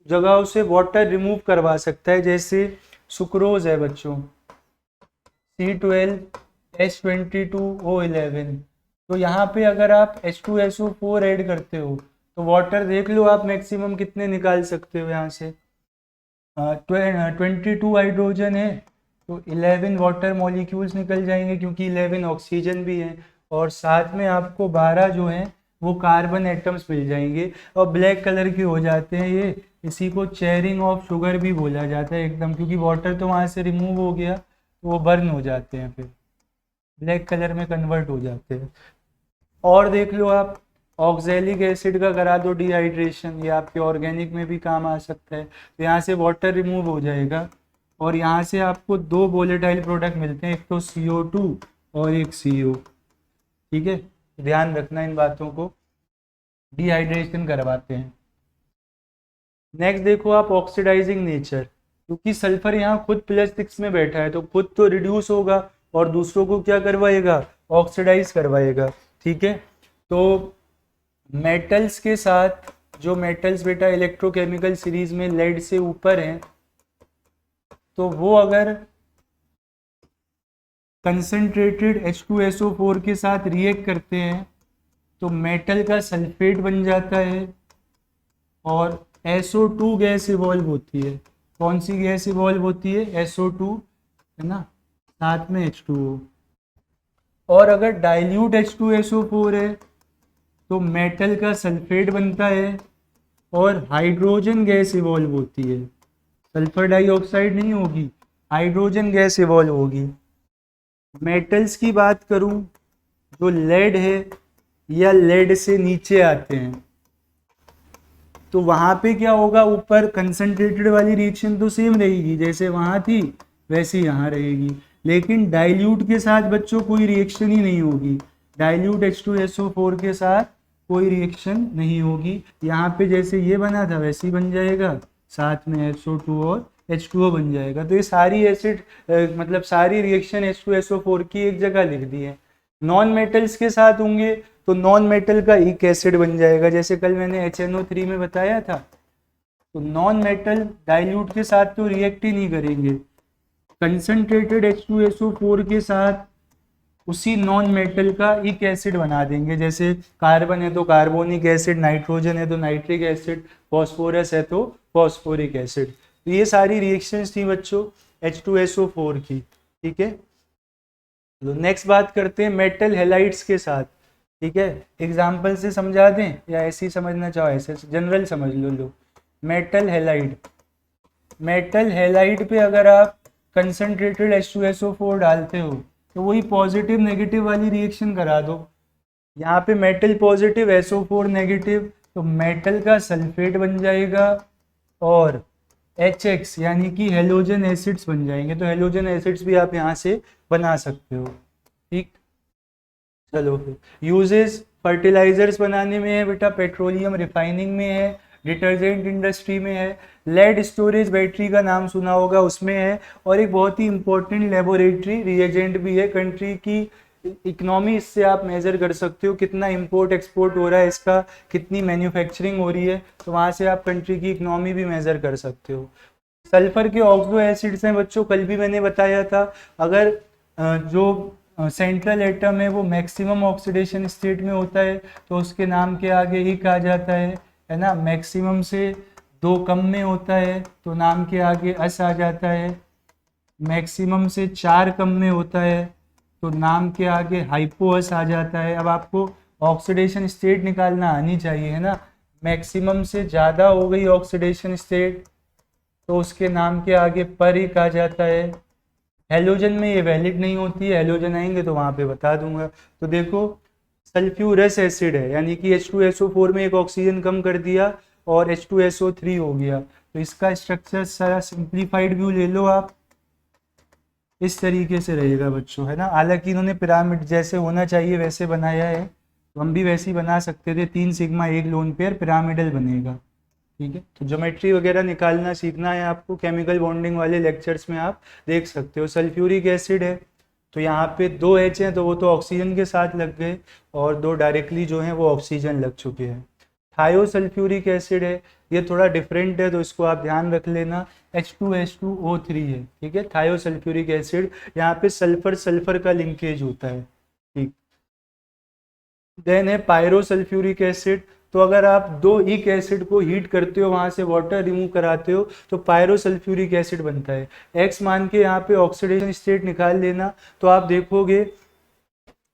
जगहों से वाटर रिमूव करवा सकता है। जैसे सुक्रोज है बच्चों, C12H22O11, तो यहाँ पे अगर आप H2SO4 ऐड करते हो तो वाटर देख लो आप मैक्सिमम कितने निकाल सकते हो यहाँ से। 22 हाइड्रोजन है तो 11 वाटर मॉलिक्यूल्स निकल जाएंगे, क्योंकि 11 ऑक्सीजन भी है, और साथ में आपको 12 जो है वो कार्बन एटम्स मिल जाएंगे, और ब्लैक कलर के हो जाते हैं ये। इसी को चेयरिंग ऑफ शुगर भी बोला जाता है एकदम, क्योंकि वाटर तो वहाँ से रिमूव हो गया तो वो बर्न हो जाते हैं, फिर ब्लैक कलर में कन्वर्ट हो जाते हैं। और देख लो आप, ऑक्जेलिक एसिड का करा दो डिहाइड्रेशन, ये आपके ऑर्गेनिक में भी काम आ सकता है। तो यहाँ से वाटर रिमूव हो जाएगा, और यहाँ से आपको 2 वोलेटाइल प्रोडक्ट मिलते हैं, एक तो CO2 और एक CO। ठीक है, ध्यान रखना इन बातों को, डिहाइड्रेशन करवाते हैं। नेक्स्ट देखो आप, ऑक्सीडाइजिंग नेचर, क्योंकि सल्फर यहाँ खुद +6 में बैठा है तो खुद तो रिड्यूस होगा और दूसरों को क्या करवाएगा, ऑक्सीडाइज करवाएगा। ठीक है, तो मेटल्स के साथ, जो मेटल्स बेटा इलेक्ट्रोकेमिकल सीरीज में लेड से ऊपर हैं, तो वो अगर कंसंट्रेटेड H2SO4 के साथ रिएक्ट करते हैं तो मेटल का सल्फेट बन जाता है और SO2 गैस इवॉल्व होती है। कौन सी गैस इवॉल्व होती है, SO2, है ना, साथ में H2O। और अगर डाइल्यूट H2SO4 है तो मेटल का सल्फेट बनता है और हाइड्रोजन गैस इवॉल्व होती है। सल्फर डाइऑक्साइड नहीं होगी, हाइड्रोजन गैस इवॉल्व होगी। मेटल्स की बात करूं, जो लेड है या लेड से नीचे आते हैं तो वहां पे क्या होगा, ऊपर कंसंट्रेटेड वाली रिएक्शन तो सेम रहेगी, जैसे वहां थी वैसे यहाँ रहेगी। लेकिन डाइल्यूट के साथ बच्चों कोई रिएक्शन ही नहीं होगी, डाइल्यूट H2SO4 के साथ कोई रिएक्शन नहीं होगी। यहाँ पे जैसे ये बना था वैसे ही बन जाएगा, साथ में SO2 और H2O बन जाएगा। तो ये सारी एसिड मतलब सारी रिएक्शन H2SO4 की एक जगह लिख दी है। नॉन मेटल्स के साथ होंगे तो नॉन मेटल का एक एसिड बन जाएगा, जैसे कल मैंने HNO3 में बताया था। तो नॉन मेटल डाइल्यूट के साथ तो रिएक्ट ही नहीं करेंगे, कंसंट्रेटेड H2SO4 के साथ उसी नॉन मेटल का एक एसिड बना देंगे। जैसे कार्बन है तो कार्बोनिक एसिड, नाइट्रोजन है तो नाइट्रिक एसिड, फॉस्फोरस है तो फॉस्फोरिक एसिड। तो ये सारी रिएक्शंस थी बच्चों H2SO4 की। ठीक है, तो नेक्स्ट बात करते हैं मेटल हैलाइड्स के साथ। ठीक है, एग्जाम्पल से समझा दें या ऐसे ही समझना चाहो, ऐसे जनरल समझ लो लोग। मेटल हैलाइड, मेटल हैलाइड पे अगर आप कंसंट्रेटेड H2SO4 डालते हो तो वही पॉजिटिव नेगेटिव वाली रिएक्शन करा दो। यहाँ पे मेटल पॉजिटिव SO4 नेगेटिव, तो मेटल का सल्फेट बन जाएगा और HX यानी कि हेलोजन एसिड्स बन जाएंगे। तो हेलोजन एसिड्स भी आप यहाँ से बना सकते हो। ठीक, चलो फिर यूजेस, फर्टिलाइजर्स बनाने में है बेटा, पेट्रोलियम रिफाइनिंग में है, डिटर्जेंट इंडस्ट्री में है, लेड स्टोरेज बैटरी का नाम सुना होगा उसमें है, और एक बहुत ही इंपॉर्टेंट लेबोरेटरी रिएजेंट भी है। कंट्री की इकोनॉमी इससे आप मेजर कर सकते हो, कितना इंपोर्ट एक्सपोर्ट हो रहा है इसका, कितनी मैन्युफैक्चरिंग हो रही है, तो वहाँ से आप कंट्री की इकोनॉमी भी मेजर कर सकते हो। सल्फर के ऑक्सो एसिड्स हैं बच्चों, कल भी मैंने बताया था। अगर जो सेंट्रल एटम है वो मैक्सिमम ऑक्सीडेशन स्टेट में होता है तो उसके नाम के आगे एक आ जाता है ना। मैक्सिमम से 2 कम में होता है तो नाम के आगे अस आ जाता है। मैक्सिमम से 4 कम में होता है तो नाम के आगे हाइपोअस आ जाता है। अब आपको ऑक्सीडेशन स्टेट निकालना आनी चाहिए, है ना। मैक्सिमम से ज़्यादा हो गई ऑक्सीडेशन स्टेट तो उसके नाम के आगे पर एक आ जाता है। हेलोजन में ये वैलिड नहीं होती है, हेलोजन आएंगे तो वहाँ पे बता दूंगा। तो देखो सल्फ्यूरस एसिड है, यानी कि H2SO4 में एक ऑक्सीजन कम कर दिया और H2SO3 हो गया। तो इसका स्ट्रक्चर सारा सिंप्लीफाइड व्यू ले लो आप, इस तरीके से रहेगा बच्चों, है ना। हालांकि इन्होंने पिरामिड जैसे होना चाहिए वैसे बनाया है, तो हम भी वैसे ही बना सकते थे, 3 सिग्मा 1 लोन पेयर पिरामिडल बनेगा। ठीक है, तो ज्योमेट्री वगैरह निकालना सीखना है आपको, केमिकल बॉन्डिंग वाले लेक्चर्स में आप देख सकते हो। सल्फ्यूरिक एसिड है, तो यहाँ पे 2 H हैं, तो वो तो ऑक्सीजन के साथ लग गए, और 2 डायरेक्टली जो हैं वो ऑक्सीजन लग चुके हैं। थायोसल्फ्यूरिक एसिड है, ये थोड़ा डिफरेंट है, तो इसको आप ध्यान रख लेना, H2H2O3 है। ठीक है, थायोसल्फ्यूरिक एसिड, यहाँ पे सल्फर सल्फर का लिंकेज होता है। ठीक, देन है पायरोसल्फ्यूरिक एसिड, तो अगर आप 2 ईक एसिड को हीट करते हो, वहां से वाटर रिमूव कराते हो, तो पायरोसल्फ्यूरिक एसिड बनता है। एक्स मान के यहाँ पे ऑक्सीडेशन स्टेट निकाल लेना, तो आप देखोगे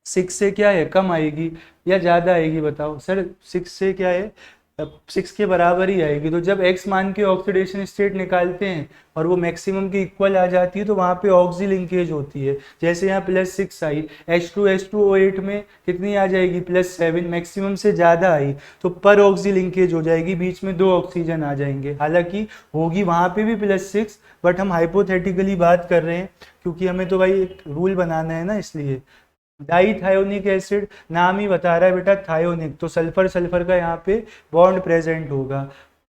6 से क्या है, कम आएगी या ज़्यादा आएगी, बताओ सर। 6 से क्या है, 6 के बराबर ही आएगी। तो जब x मान के ऑक्सीडेशन स्टेट निकालते हैं और वो मैक्सिमम की इक्वल आ जाती है, तो वहाँ पे ऑक्सी लिंकेज होती है। जैसे यहाँ +6 आई, H2H2O8 में कितनी आ जाएगी, +7, मैक्सिमम से ज़्यादा आई, तो पर ऑक्सी लिंकेज हो जाएगी, बीच में 2 ऑक्सीजन आ जाएंगे। हालांकि होगी वहाँ पे भी +6, बट हम हाइपोथेटिकली बात कर रहे हैं, क्योंकि हमें तो भाई एक रूल बनाना है ना, इसलिए। डाईथायोनिक एसिड, नाम ही बता रहा है बेटा थायोनिक, तो सल्फर सल्फर का यहाँ पे बॉन्ड प्रेजेंट होगा।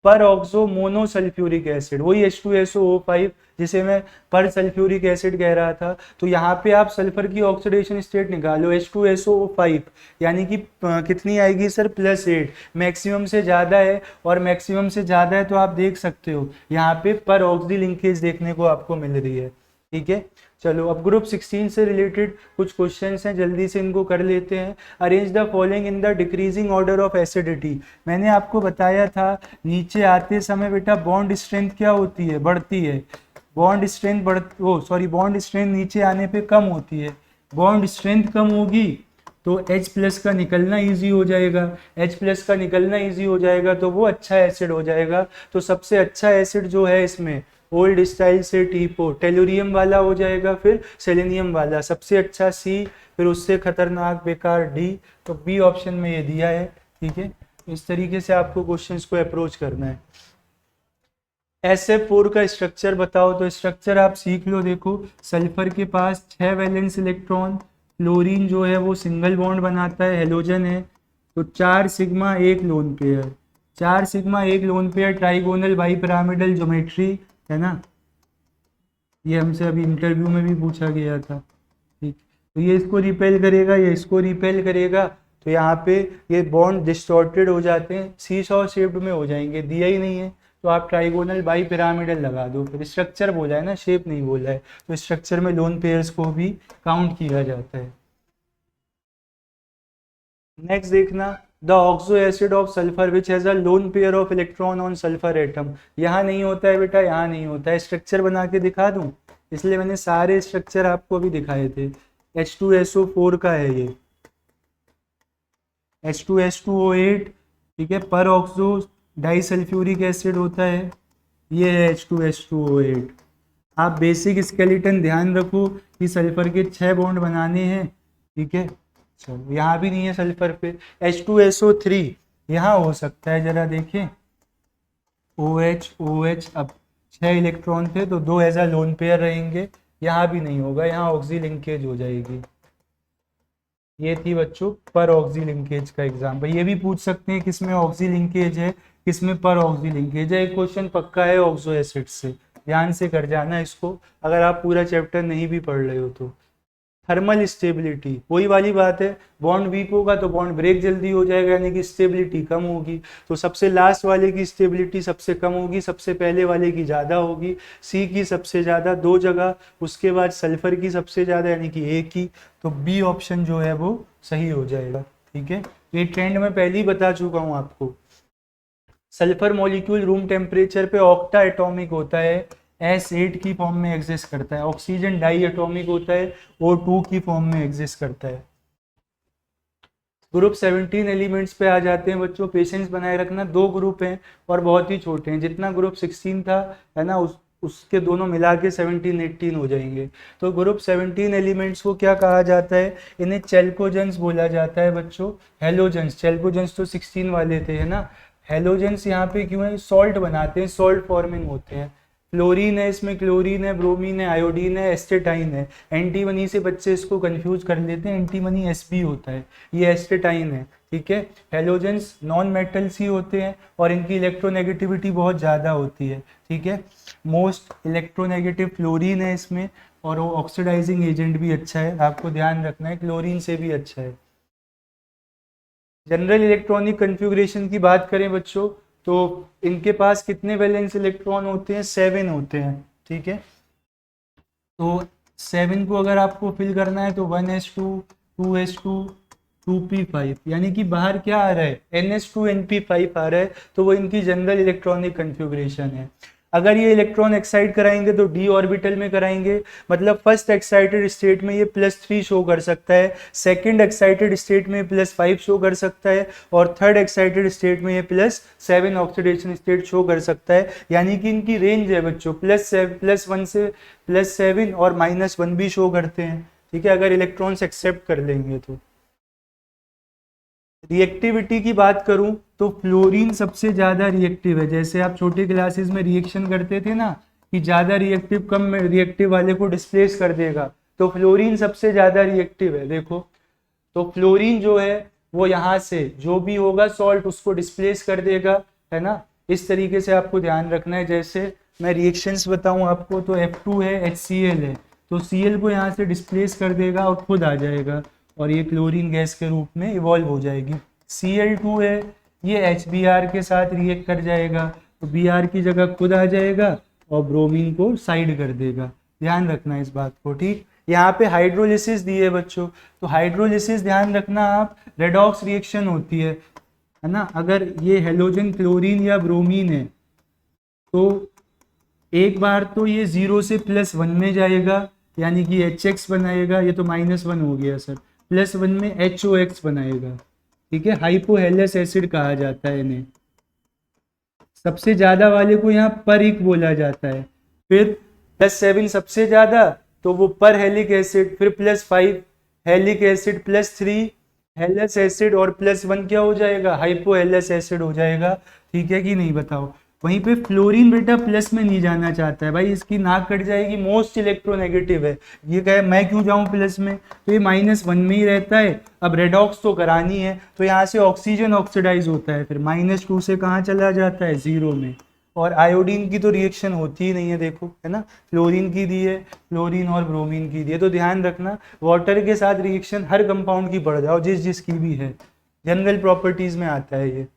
पर ऑक्सो मोनोसल्फ्यूरिक एसिड, वही H2SO5 जिसे मैं पर सल्फ्यूरिक एसिड कह रहा था। तो यहाँ पे आप सल्फर की ऑक्सीडेशन स्टेट निकालो, H2SO5, यानी कि कितनी आएगी सर, +8, मैक्सिमम से ज़्यादा है, और मैक्सिमम से ज़्यादा है तो आप देख सकते हो यहाँ पे पर ऑक्सी लिंकेज देखने को आपको मिल रही है। ठीक है, चलो अब ग्रुप 16 से रिलेटेड कुछ क्वेश्चंस हैं, जल्दी से इनको कर लेते हैं। Arrange the following in the decreasing order of acidity. मैंने आपको बताया था नीचे आते समय बेटा बॉन्ड स्ट्रेंथ क्या होती है, बढ़ती है। बॉन्ड स्ट्रेंथ बॉन्ड स्ट्रेंथ नीचे आने पे कम होती है। बॉन्ड स्ट्रेंथ कम होगी तो H+ का निकलना इजी हो जाएगा, H+ का निकलना इजी हो जाएगा तो वो अच्छा एसिड हो जाएगा। तो सबसे अच्छा एसिड जो है इसमें ओल्ड स्टाइल से टीपो टेलुरियम वाला हो जाएगा, फिर सेलेनियम वाला सबसे अच्छा C, फिर उससे खतरनाक बेकार D। तो बी ऑप्शन में ये दिया है। ठीक है, इस तरीके से आपको क्वेश्चंस को अप्रोच करना है। SF4 का स्ट्रक्चर बताओ, तो स्ट्रक्चर आप सीख लो। देखो, सल्फर के पास 6 वैलेंस इलेक्ट्रॉन, क्लोरीन जो है वो सिंगल बॉन्ड बनाता है, हेलोजन है, तो 4 sigma 1 lone pair, 4 sigma 1 lone pair, trigonal bi pyramidal geometry, है ना। ये हमसे अभी इंटरव्यू में भी पूछा गया था। ठीक, तो ये इसको रिपेल करेगा, ये इसको रिपेल करेगा, तो यहाँ पे ये बॉन्ड डिस्टॉर्टेड हो जाते हैं, सीसॉ शेप्ड में हो जाएंगे। दिया ही नहीं है तो आप ट्राइगोनल बाई पिरामिडल लगा दो। फिर स्ट्रक्चर बोला है ना, शेप नहीं बोला है, तो स्ट्रक्चर में लोन पेयर्स को भी काउंट किया जाता है। नेक्स्ट देखना, the oxo acid of sulphur which has a lone pair of electron on sulphur atom. यहाँ नहीं होता है बेटा, यहाँ नहीं होता है। स्ट्रक्चर बना के दिखा दूं, इसलिए मैंने सारे स्ट्रक्चर आपको अभी दिखाए थे। H2SO4 का है ये, H2H2O8, ठीक है, पर ऑक्सो डाइसल्फ्यूरिक एसिड होता है, ये है H2H2O8। आप बेसिक स्केलेटन ध्यान रखो कि सल्फर के 6 बॉन्ड बनाने हैं। ठीक है, चलो यहाँ भी नहीं है सल्फर पे। H2SO3 यहाँ हो सकता है, जरा देखें, OH OH, अब 6 इलेक्ट्रॉन थे तो 2 एज अ लोन पेयर रहेंगे, यहाँ भी नहीं होगा, यहाँ ऑक्सी लिंकेज हो जाएगी। ये थी बच्चों पर ऑक्सी लिंकेज का एग्जाम्पल। ये भी पूछ सकते हैं किसमें ऑक्सी लिंकेज है, किसमें पर ऑक्सी लिंकेज है। एक क्वेश्चन पक्का है ऑक्सो एसिड से, ध्यान से कर जाना इसको, अगर आप पूरा चैप्टर नहीं भी पढ़ रहे हो तो। थर्मल स्टेबिलिटी, वही वाली बात है, बॉन्ड वीक होगा तो बॉन्ड ब्रेक जल्दी हो जाएगा, यानी कि स्टेबिलिटी कम होगी। तो सबसे लास्ट वाले की स्टेबिलिटी सबसे कम होगी, सबसे पहले वाले की ज़्यादा होगी। सी की सबसे ज़्यादा 2 जगह, उसके बाद सल्फर की सबसे ज़्यादा यानी कि A की। तो बी ऑप्शन जो है वो सही हो जाएगा। ठीक है, ये ट्रेंड मैं पहले ही बता चुका हूँ आपको। सल्फर मॉलिक्यूल रूम टेम्परेचर पे ऑक्टा एटॉमिक होता है, S8 की फॉर्म में एग्जिस्ट करता है। ऑक्सीजन डाई एटॉमिक होता है, O2 की फॉर्म में एग्जिस्ट करता है। ग्रुप 17 एलिमेंट्स पे आ जाते हैं बच्चों, पेशेंस बनाए रखना। 2 ग्रुप हैं और बहुत ही छोटे हैं, जितना ग्रुप 16 था, है ना, उसके दोनों मिला के 17 18 हो जाएंगे। तो ग्रुप 17 एलिमेंट्स को क्या कहा जाता है, इन्हें चैल्कोजेंस बोला जाता है बच्चों। हेलोजेंस, चैल्कोजेंस तो 16 वाले थे, है ना। हेलोजेंस यहाँ पे क्यों है, सॉल्ट बनाते हैं, सॉल्ट फॉर्मिंग होते हैं। फ्लोरीन है, इसमें क्लोरीन है, ब्रोमीन है, आयोडीन है, एस्टेटाइन है। एंटीमनी से बच्चे इसको कंफ्यूज कर लेते हैं, एंटीमनी Sb होता है, ये एस्टेटाइन है, ठीक है। हेलोजेंस नॉन मेटल्स ही होते हैं और इनकी इलेक्ट्रोनेगेटिविटी बहुत ज़्यादा होती है, ठीक है। मोस्ट इलेक्ट्रोनेगेटिव फ्लोरीन है इसमें, और वो ऑक्सीडाइजिंग एजेंट भी अच्छा है, आपको ध्यान रखना है, क्लोरीन से भी अच्छा है। जनरल इलेक्ट्रॉनिक कन्फिग्रेशन की बात करें बच्चों, तो इनके पास कितने वैलेंस इलेक्ट्रॉन होते हैं, 7 होते हैं, ठीक है। तो 7 को अगर आपको फिल करना है तो 1s2 2s2 2p5, यानी कि बाहर क्या आ रहा है, ns2np5 आ रहा है, तो वो इनकी जनरल इलेक्ट्रॉनिक कन्फिग्रेशन है। अगर ये इलेक्ट्रॉन एक्साइट कराएंगे तो d ऑर्बिटल में कराएंगे, मतलब फर्स्ट एक्साइटेड स्टेट में ये +3 शो कर सकता है, सेकंड एक्साइटेड स्टेट में +5 शो कर सकता है, और थर्ड एक्साइटेड स्टेट में ये +7 ऑक्सीडेशन स्टेट शो कर सकता है। यानी कि इनकी रेंज है बच्चों, +1 से +7 और -1 भी शो करते हैं, ठीक है, अगर इलेक्ट्रॉन्स एक्सेप्ट कर लेंगे तो। रिएक्टिविटी की बात करूं तो फ्लोरीन सबसे ज्यादा रिएक्टिव है। जैसे आप छोटे क्लासेस में रिएक्शन करते थे ना कि ज्यादा रिएक्टिव कम रिएक्टिव वाले को डिस्प्लेस कर देगा, तो फ्लोरीन सबसे ज्यादा रिएक्टिव है, देखो। तो फ्लोरीन जो है वो यहाँ से जो भी होगा सॉल्ट उसको डिस्प्लेस कर देगा, है ना। इस तरीके से आपको ध्यान रखना है। जैसे मैं रिएक्शंस बताऊं आपको, तो F2 है, HCl है, तो Cl को यहाँ से डिस्प्लेस कर देगा और खुद आ जाएगा, और ये क्लोरीन गैस के रूप में इवॉल्व हो जाएगी। Cl2 है, ये HBr के साथ रिएक्ट कर जाएगा, तो Br की जगह खुद आ जाएगा और ब्रोमीन को साइड कर देगा। ध्यान रखना है इस बात को, ठीक। यहाँ पे हाइड्रोलिसिस दी है बच्चों, तो हाइड्रोलिसिस ध्यान रखना आप, रेडॉक्स रिएक्शन होती है ना। अगर ये हेलोजन क्लोरीन या ब्रोमीन है तो एक बार तो ये 0 से +1 में जाएगा, यानी कि HX बनाएगा, ये तो -1 हो गया सर, +1 में HOX बनाएगा, ठीक है। हाइपोहेलस एसिड कहा जाता है इन्हें। सबसे ज्यादा वाले को यहाँ परिक बोला जाता है। फिर +7 सबसे ज्यादा, तो वो पर हेलिक एसिड, फिर +5 हेलिक एसिड, +3 हेलस एसिड, और +1 क्या हो जाएगा, हाइपोहेलस एसिड हो जाएगा, ठीक है कि नहीं, बताओ। वहीं पे फ्लोरीन बेटा प्लस में नहीं जाना चाहता है भाई, इसकी नाक कट जाएगी, मोस्ट इलेक्ट्रोनेगेटिव है, ये कहे मैं क्यों जाऊं प्लस में, तो ये -1 में ही रहता है। अब रेडॉक्स तो करानी है, तो यहाँ से ऑक्सीजन ऑक्सीडाइज होता है, फिर -2 से कहाँ चला जाता है, 0 में। और आयोडीन की तो रिएक्शन होती ही नहीं है, देखो, है ना। फ्लोरीन की दी है, फ्लोरीन और ब्रोमीन की दी है, तो ध्यान रखना वाटर के साथ रिएक्शन हर कंपाउंड की बढ़ जाओ, जिसकी भी है, जनरल प्रॉपर्टीज में आता है ये,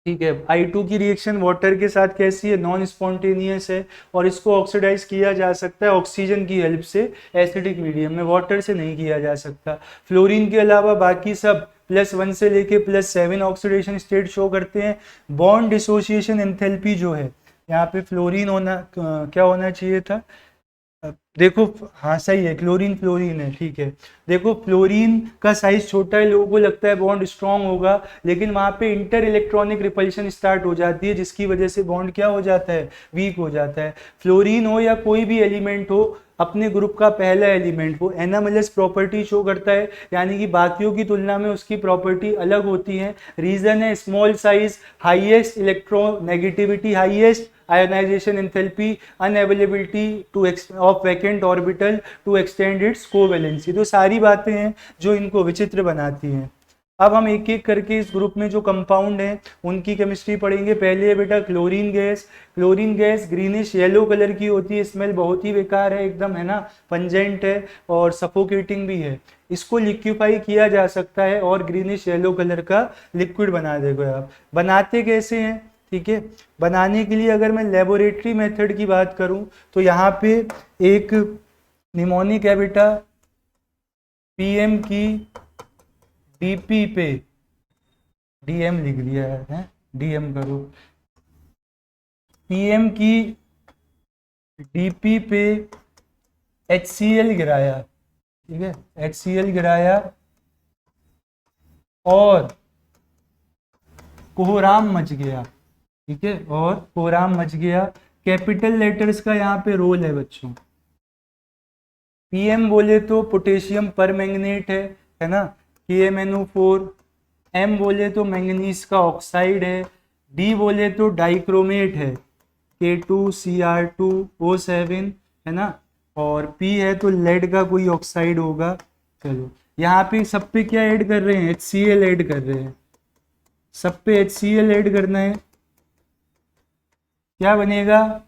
ठीक है। I2 की रिएक्शन वाटर के साथ कैसी है, नॉन स्पॉन्टेनियस है, और इसको ऑक्सीडाइज किया जा सकता है ऑक्सीजन की हेल्प से एसिडिक मीडियम में, वाटर से नहीं किया जा सकता। फ्लोरीन के अलावा बाकी सब +1 से लेके +7 ऑक्सीडेशन स्टेट शो करते हैं। बॉन्ड डिसोसिएशन एंथैल्पी जो है यहाँ पे फ्लोरीन होना क्या होना चाहिए था, देखो, हाँ सही है, क्लोरीन फ्लोरीन है, ठीक है। देखो फ्लोरीन का साइज छोटा है, लोगों को लगता है बॉन्ड स्ट्रांग होगा, लेकिन वहां पे इंटर इलेक्ट्रॉनिक रिपल्शन स्टार्ट हो जाती है, जिसकी वजह से बॉन्ड क्या हो जाता है, वीक हो जाता है। फ्लोरीन हो या कोई भी एलिमेंट हो, अपने ग्रुप का पहला एलिमेंट वो एनामलस प्रॉपर्टी शो करता है, यानी कि बाकियों की तुलना में उसकी प्रॉपर्टी अलग होती है। रीजन है small size, highest electronegativity, highest ionization enthalpy, unavailability to of vacant orbital to extend its covalency। तो सारी बातें हैं जो इनको विचित्र बनाती हैं। अब हम एक एक करके इस ग्रुप में जो कंपाउंड हैं उनकी केमिस्ट्री पढ़ेंगे। पहले है बेटा chlorine gas. Chlorine gas greenish yellow colour की होती है, स्मेल बहुत ही बेकार है एकदम, है ना, पंजेंट है और सफोकेटिंग भी है। इसको लिक्विफाई किया जा सकता है और ग्रीनिश येलो कलर का लिक्विड बना देगा आप। बनाते कैसे हैं, ठीक है। बनाने के लिए अगर मैं लेबोरेटरी मेथड की बात करूं तो यहाँ पे एक निमोनिक है बेटा, पीएम की डीपी पे, डीएम लिख दिया है, डीएम करो, पीएम की डीपी पे HCl गिराया, ठीक है, HCl गिराया और कोहराम मच गया, ठीक है, और कोहराम मच गया। कैपिटल लेटर्स का यहाँ पे रोल है बच्चों। PM बोले तो पोटेशियम पर मैंगनेट है ना, KMnO4। M बोले तो मैंगनीज का ऑक्साइड है। D बोले तो डाइक्रोमेट है, K2Cr2O7 है ना। और P है तो लेड का कोई ऑक्साइड होगा। चलो यहाँ पे सब पे क्या ऐड कर रहे हैं, HCl ऐड कर रहे हैं, सब पे HCl ऐड करना है। क्या बनेगा,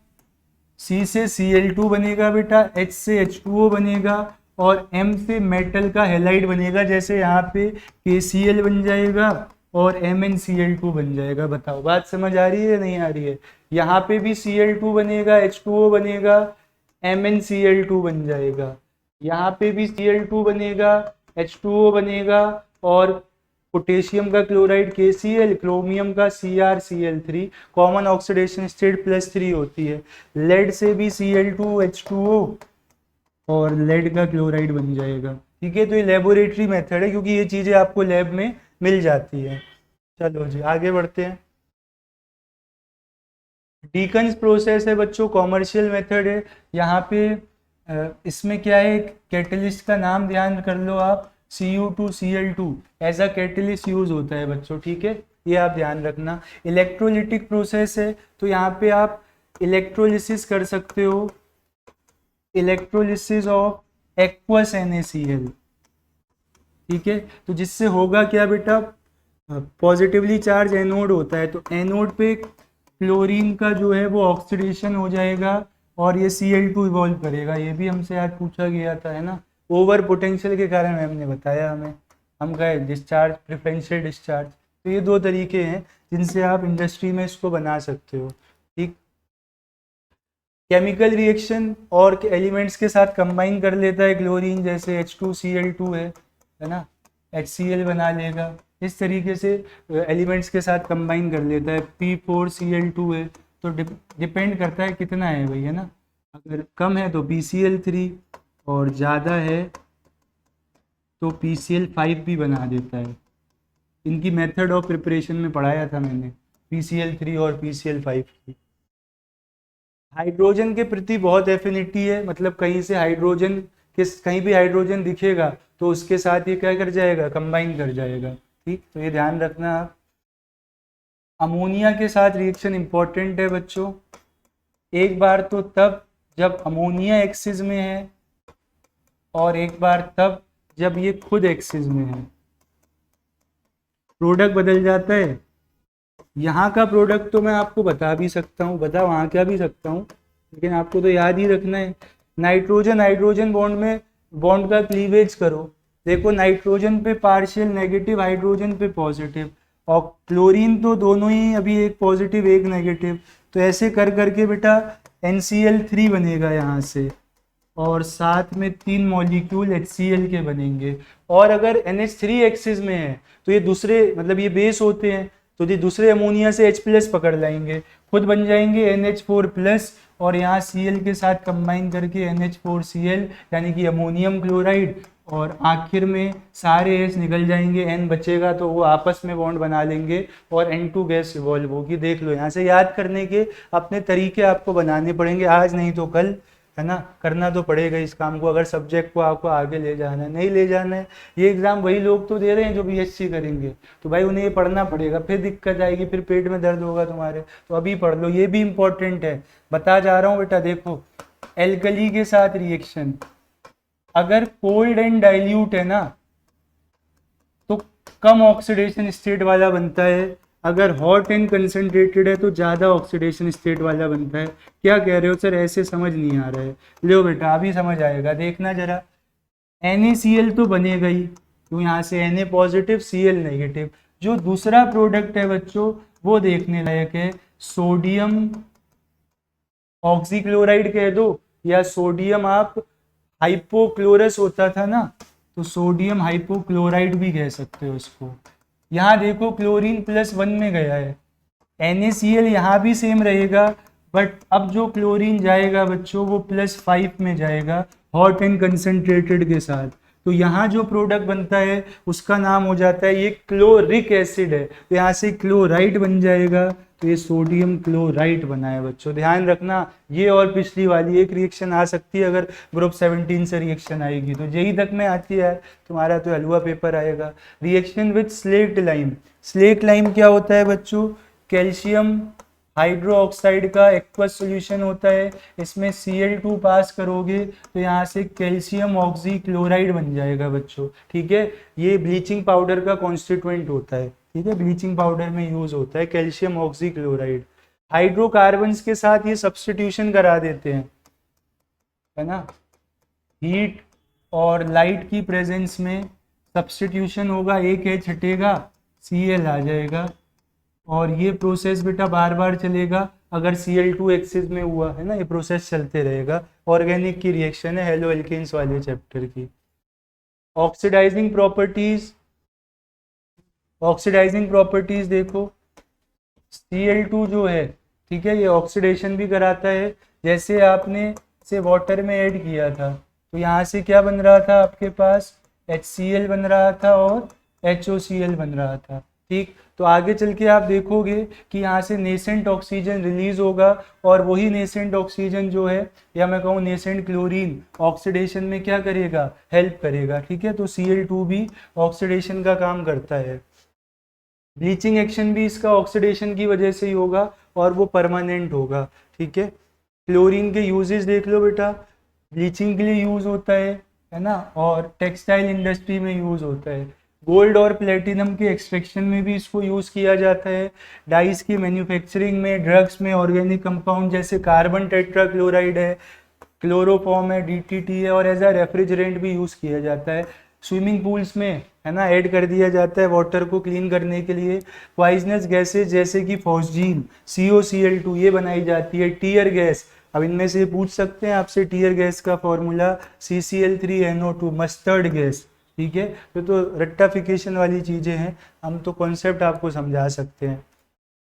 C से Cl2 बनेगा बेटा, H से H2O बनेगा और M से मेटल का हेलाइड बनेगा, जैसे यहाँ पे KCl बन जाएगा और MnCl2 बन जाएगा। बताओ बात समझ आ रही है नहीं आ रही है। यहाँ पे भी Cl2 बनेगा, H2O बनेगा, MnCl2 बन जाएगा। यहाँ पे भी Cl2 बनेगा, H2O बनेगा और पोटेशियम का क्लोराइड KCl, क्रोमियम का CrCl3, कॉमन ऑक्सीडेशन स्टेट +3 होती है। लेड से भी Cl2 H2O और लेड का क्लोराइड बन जाएगा। ठीक है, तो ये लेबोरेटरी मेथड है क्योंकि ये चीज़ें आपको लैब में मिल जाती है। चलो जी आगे बढ़ते हैं। डीकन्स प्रोसेस है बच्चों, कॉमर्शियल मेथड है। यहाँ पे इसमें क्या है, कैटलिस्ट का नाम ध्यान कर लो आप, Cu2Cl2 as a catalyst use होता है बच्चों। ठीक है, ये आप ध्यान रखना। इलेक्ट्रोलिटिक प्रोसेस है तो यहाँ पे आप इलेक्ट्रोलिसिस कर सकते हो, इलेक्ट्रोलिसिस ऑफ एक्वस NaCl। ठीक है, तो जिससे होगा क्या बेटा, पॉजिटिवली चार्ज एनोड होता है तो एनोड पे क्लोरीन का जो है वो ऑक्सीडेशन हो जाएगा और ये Cl2 इवॉल्व करेगा। ये भी हमसे आज पूछा गया था है ना, ओवर पोटेंशियल के कारण मैम ने बताया हमें, हम कहे डिस्चार्ज, प्रेफरेंशियल डिस्चार्ज। तो ये दो तरीके हैं जिनसे आप इंडस्ट्री में इसको बना सकते हो। ठीक, केमिकल रिएक्शन और एलिमेंट्स के साथ कंबाइन कर लेता है क्लोरीन, जैसे H2Cl2 है ना, HCl बना लेगा। इस तरीके से एलिमेंट्स के साथ कंबाइन कर लेता है। P4Cl2 है तो डिपेंड करता है कितना है भाई, है ना। अगर कम है तो PCl3 और ज़्यादा है तो PCl5 भी बना देता है। इनकी मेथड ऑफ प्रिपरेशन में पढ़ाया था मैंने, PCl3 और PCl5 की। हाइड्रोजन के प्रति बहुत एफिनिटी है, मतलब कहीं से हाइड्रोजन कहीं भी हाइड्रोजन दिखेगा तो उसके साथ ये क्या कर जाएगा, कंबाइन कर जाएगा। ठीक, तो ये ध्यान रखना आप। अमोनिया के साथ रिएक्शन इंपॉर्टेंट है बच्चों। एक बार तो तब जब अमोनिया एक्सिस में है और एक बार तब जब ये खुद एक्सिस में है, प्रोडक्ट बदल जाता है। यहाँ का प्रोडक्ट तो मैं आपको बता भी सकता हूँ, बता वहाँ क्या भी सकता हूँ, लेकिन आपको तो याद ही रखना है। नाइट्रोजन हाइड्रोजन बॉन्ड में बॉन्ड का क्लीवेज करो, देखो नाइट्रोजन पे पार्शियल नेगेटिव, हाइड्रोजन पे पॉजिटिव, और क्लोरीन तो दोनों ही अभी एक पॉजिटिव एक नेगेटिव, तो ऐसे कर करके बेटा NCl3 बनेगा यहाँ से और साथ में 3 मॉलिक्यूल HCl के बनेंगे। और अगर NH3 एक्सिस में है तो ये दूसरे, मतलब ये बेस होते हैं तो ये दूसरे अमोनिया से H+ पकड़ लाएंगे, खुद बन जाएंगे NH4+, और यहाँ Cl के साथ कंबाइन करके NH4Cl यानी कि अमोनियम क्लोराइड, और आखिर में सारे H निकल जाएंगे, N बचेगा तो वो आपस में बॉन्ड बना लेंगे और N2 गैस इवॉल्व होगी। देख लो, यहाँ से याद करने के अपने तरीके आपको बनाने पड़ेंगे, आज नहीं तो कल, है ना। करना तो पड़ेगा इस काम को अगर सब्जेक्ट को आपको आगे ले जाना है। नहीं ले जाना है, ये एग्जाम वही लोग तो दे रहे हैं जो BSc करेंगे, तो भाई उन्हें ये पढ़ना पड़ेगा, फिर दिक्कत आएगी, फिर पेट में दर्द होगा तुम्हारे, तो अभी पढ़ लो, ये भी इंपॉर्टेंट है, बता जा रहा हूँ बेटा। देखो एल्कली के साथ रिएक्शन, अगर कोल्ड एंड डाइल्यूट है ना तो कम ऑक्सीडेशन स्टेट वाला बनता है, अगर हॉट एंड कंसंट्रेटेड है तो ज़्यादा ऑक्सीडेशन स्टेट वाला बनता है। क्या कह रहे हो सर, ऐसे समझ नहीं आ रहा है? लो बेटा अभी समझ आएगा, देखना जरा। NaCl तो बनेगा ही, तो यहाँ से Na पॉजिटिव Cl नेगेटिव। जो दूसरा प्रोडक्ट है बच्चों वो देखने लायक है, सोडियम ऑक्सीक्लोराइड कह दो, या सोडियम आप हाइपोक्लोरस होता था ना, तो सोडियम हाइपोक्लोराइड भी कह सकते हो इसको। यहाँ देखो क्लोरीन +1 में गया है, NaCl यहाँ भी सेम रहेगा, बट अब जो क्लोरीन जाएगा बच्चों वो +5 में जाएगा हॉट एंड कंसंट्रेटेड के साथ, तो यहाँ जो प्रोडक्ट बनता है उसका नाम हो जाता है, ये क्लोरिक एसिड है, तो यहाँ से क्लोराइड बन जाएगा, तो ये सोडियम क्लोराइड बना है बच्चों, ध्यान रखना। ये और पिछली वाली एक रिएक्शन आ सकती है अगर ग्रुप 17 से रिएक्शन आएगी तो। जेई तक में आती है यार, तुम्हारा तो हलवा पेपर आएगा। Reaction with slaked lime, slaked lime क्या होता है बच्चों? कैल्शियम हाइड्रो ऑक्साइड का एक्वस सॉल्यूशन होता है। इसमें Cl2 पास करोगे तो यहाँ से कैल्शियम ऑक्सी क्लोराइड बन जाएगा बच्चों, ठीक है। ये ब्लीचिंग पाउडर का कॉन्स्टिट्यूएंट होता है, ठीक है, ब्लीचिंग पाउडर में यूज होता है कैल्शियम ऑक्सी क्लोराइड। हाइड्रोकार्बन्स के साथ ये सब्स्टिट्यूशन करा देते हैं, है ना। हीट और लाइट की प्रेजेंस में सब्स्टिट्यूशन होगा, एक H हटेगा, Cl आ जाएगा, और ये प्रोसेस बेटा बार बार चलेगा। अगर Cl2 एक्सिस में हुआ है ना, ये प्रोसेस चलते रहेगा। ऑर्गेनिक की रिएक्शन है हेलो एल्केन्स वाले चैप्टर की। ऑक्सीडाइजिंग प्रॉपर्टीज, ऑक्सीडाइजिंग प्रॉपर्टीज देखो, Cl2 जो है, ठीक है, ये ऑक्सीडेशन भी कराता है। जैसे आपने इसे वाटर में ऐड किया था तो यहाँ से क्या बन रहा था आपके पास? HCl बन रहा था और HOCl बन रहा था, ठीक। तो आगे चल के आप देखोगे कि यहाँ से नेसेंट ऑक्सीजन रिलीज होगा, और वही नेसेंट ऑक्सीजन जो है, या मैं कहूँ नेसेंट क्लोरीन, ऑक्सीडेशन में क्या करेगा? हेल्प करेगा, ठीक है। तो Cl2 भी ऑक्सीडेशन का काम करता है। ब्लीचिंग एक्शन भी इसका ऑक्सीडेशन की वजह से ही होगा, और वो परमानेंट होगा, ठीक है। क्लोरीन के यूजेस देख लो बेटा, ब्लीचिंग के लिए यूज होता है ना, और टेक्सटाइल इंडस्ट्री में यूज होता है। गोल्ड और प्लेटिनम के एक्सट्रैक्शन में भी इसको यूज़ किया जाता है। डाइस की मैन्युफैक्चरिंग में, ड्रग्स में, ऑर्गेनिक कंपाउंड जैसे कार्बन टेट्राक्लोराइड है, क्लोरोफॉर्म है, DTT है, और एज अ रेफ्रिजरेंट भी यूज़ किया जाता है। स्विमिंग पूल्स में, है ना, ऐड कर दिया जाता है वाटर को क्लीन करने के लिए। पॉइजनस गैसेज जैसे कि फॉस्जीन, COCl2 ये बनाई जाती है। टीयर गैस, अब इनमें से पूछ सकते हैं आपसे, टीयर गैस का फॉर्मूला CCl3NO2, मस्टर्ड गैस, ठीक है। तो रेक्टाफिकेशन वाली चीज़ें हैं, हम तो कॉन्सेप्ट आपको समझा सकते हैं।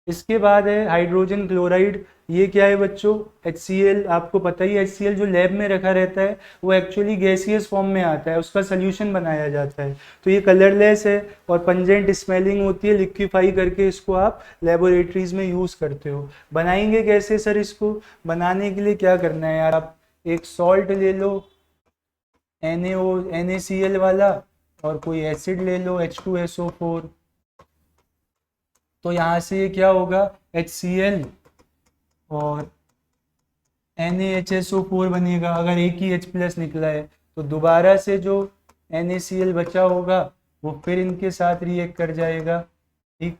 इसके बाद है हाइड्रोजन क्लोराइड। ये क्या है बच्चों? HCl, आपको पता ही है HCl जो लैब में रखा रहता है वो एक्चुअली गैसियस फॉर्म में आता है, उसका सोल्यूशन बनाया जाता है। तो ये कलरलेस है और पंजेंट स्मेलिंग होती है, लिक्विफाई करके इसको आप लेबोरेटरीज में यूज़ करते हो। बनाएंगे कैसे सर इसको? बनाने के लिए क्या करना है यार, आप एक सॉल्ट ले लो NaCl वाला, और कोई एसिड ले लो H2SO4। तो यहाँ से ये क्या होगा? HCl और NaHSO4 बनेगा। अगर एक ही H+ निकला है तो दोबारा से जो NaCl बचा होगा वो फिर इनके साथ रिएक्ट कर जाएगा, ठीक,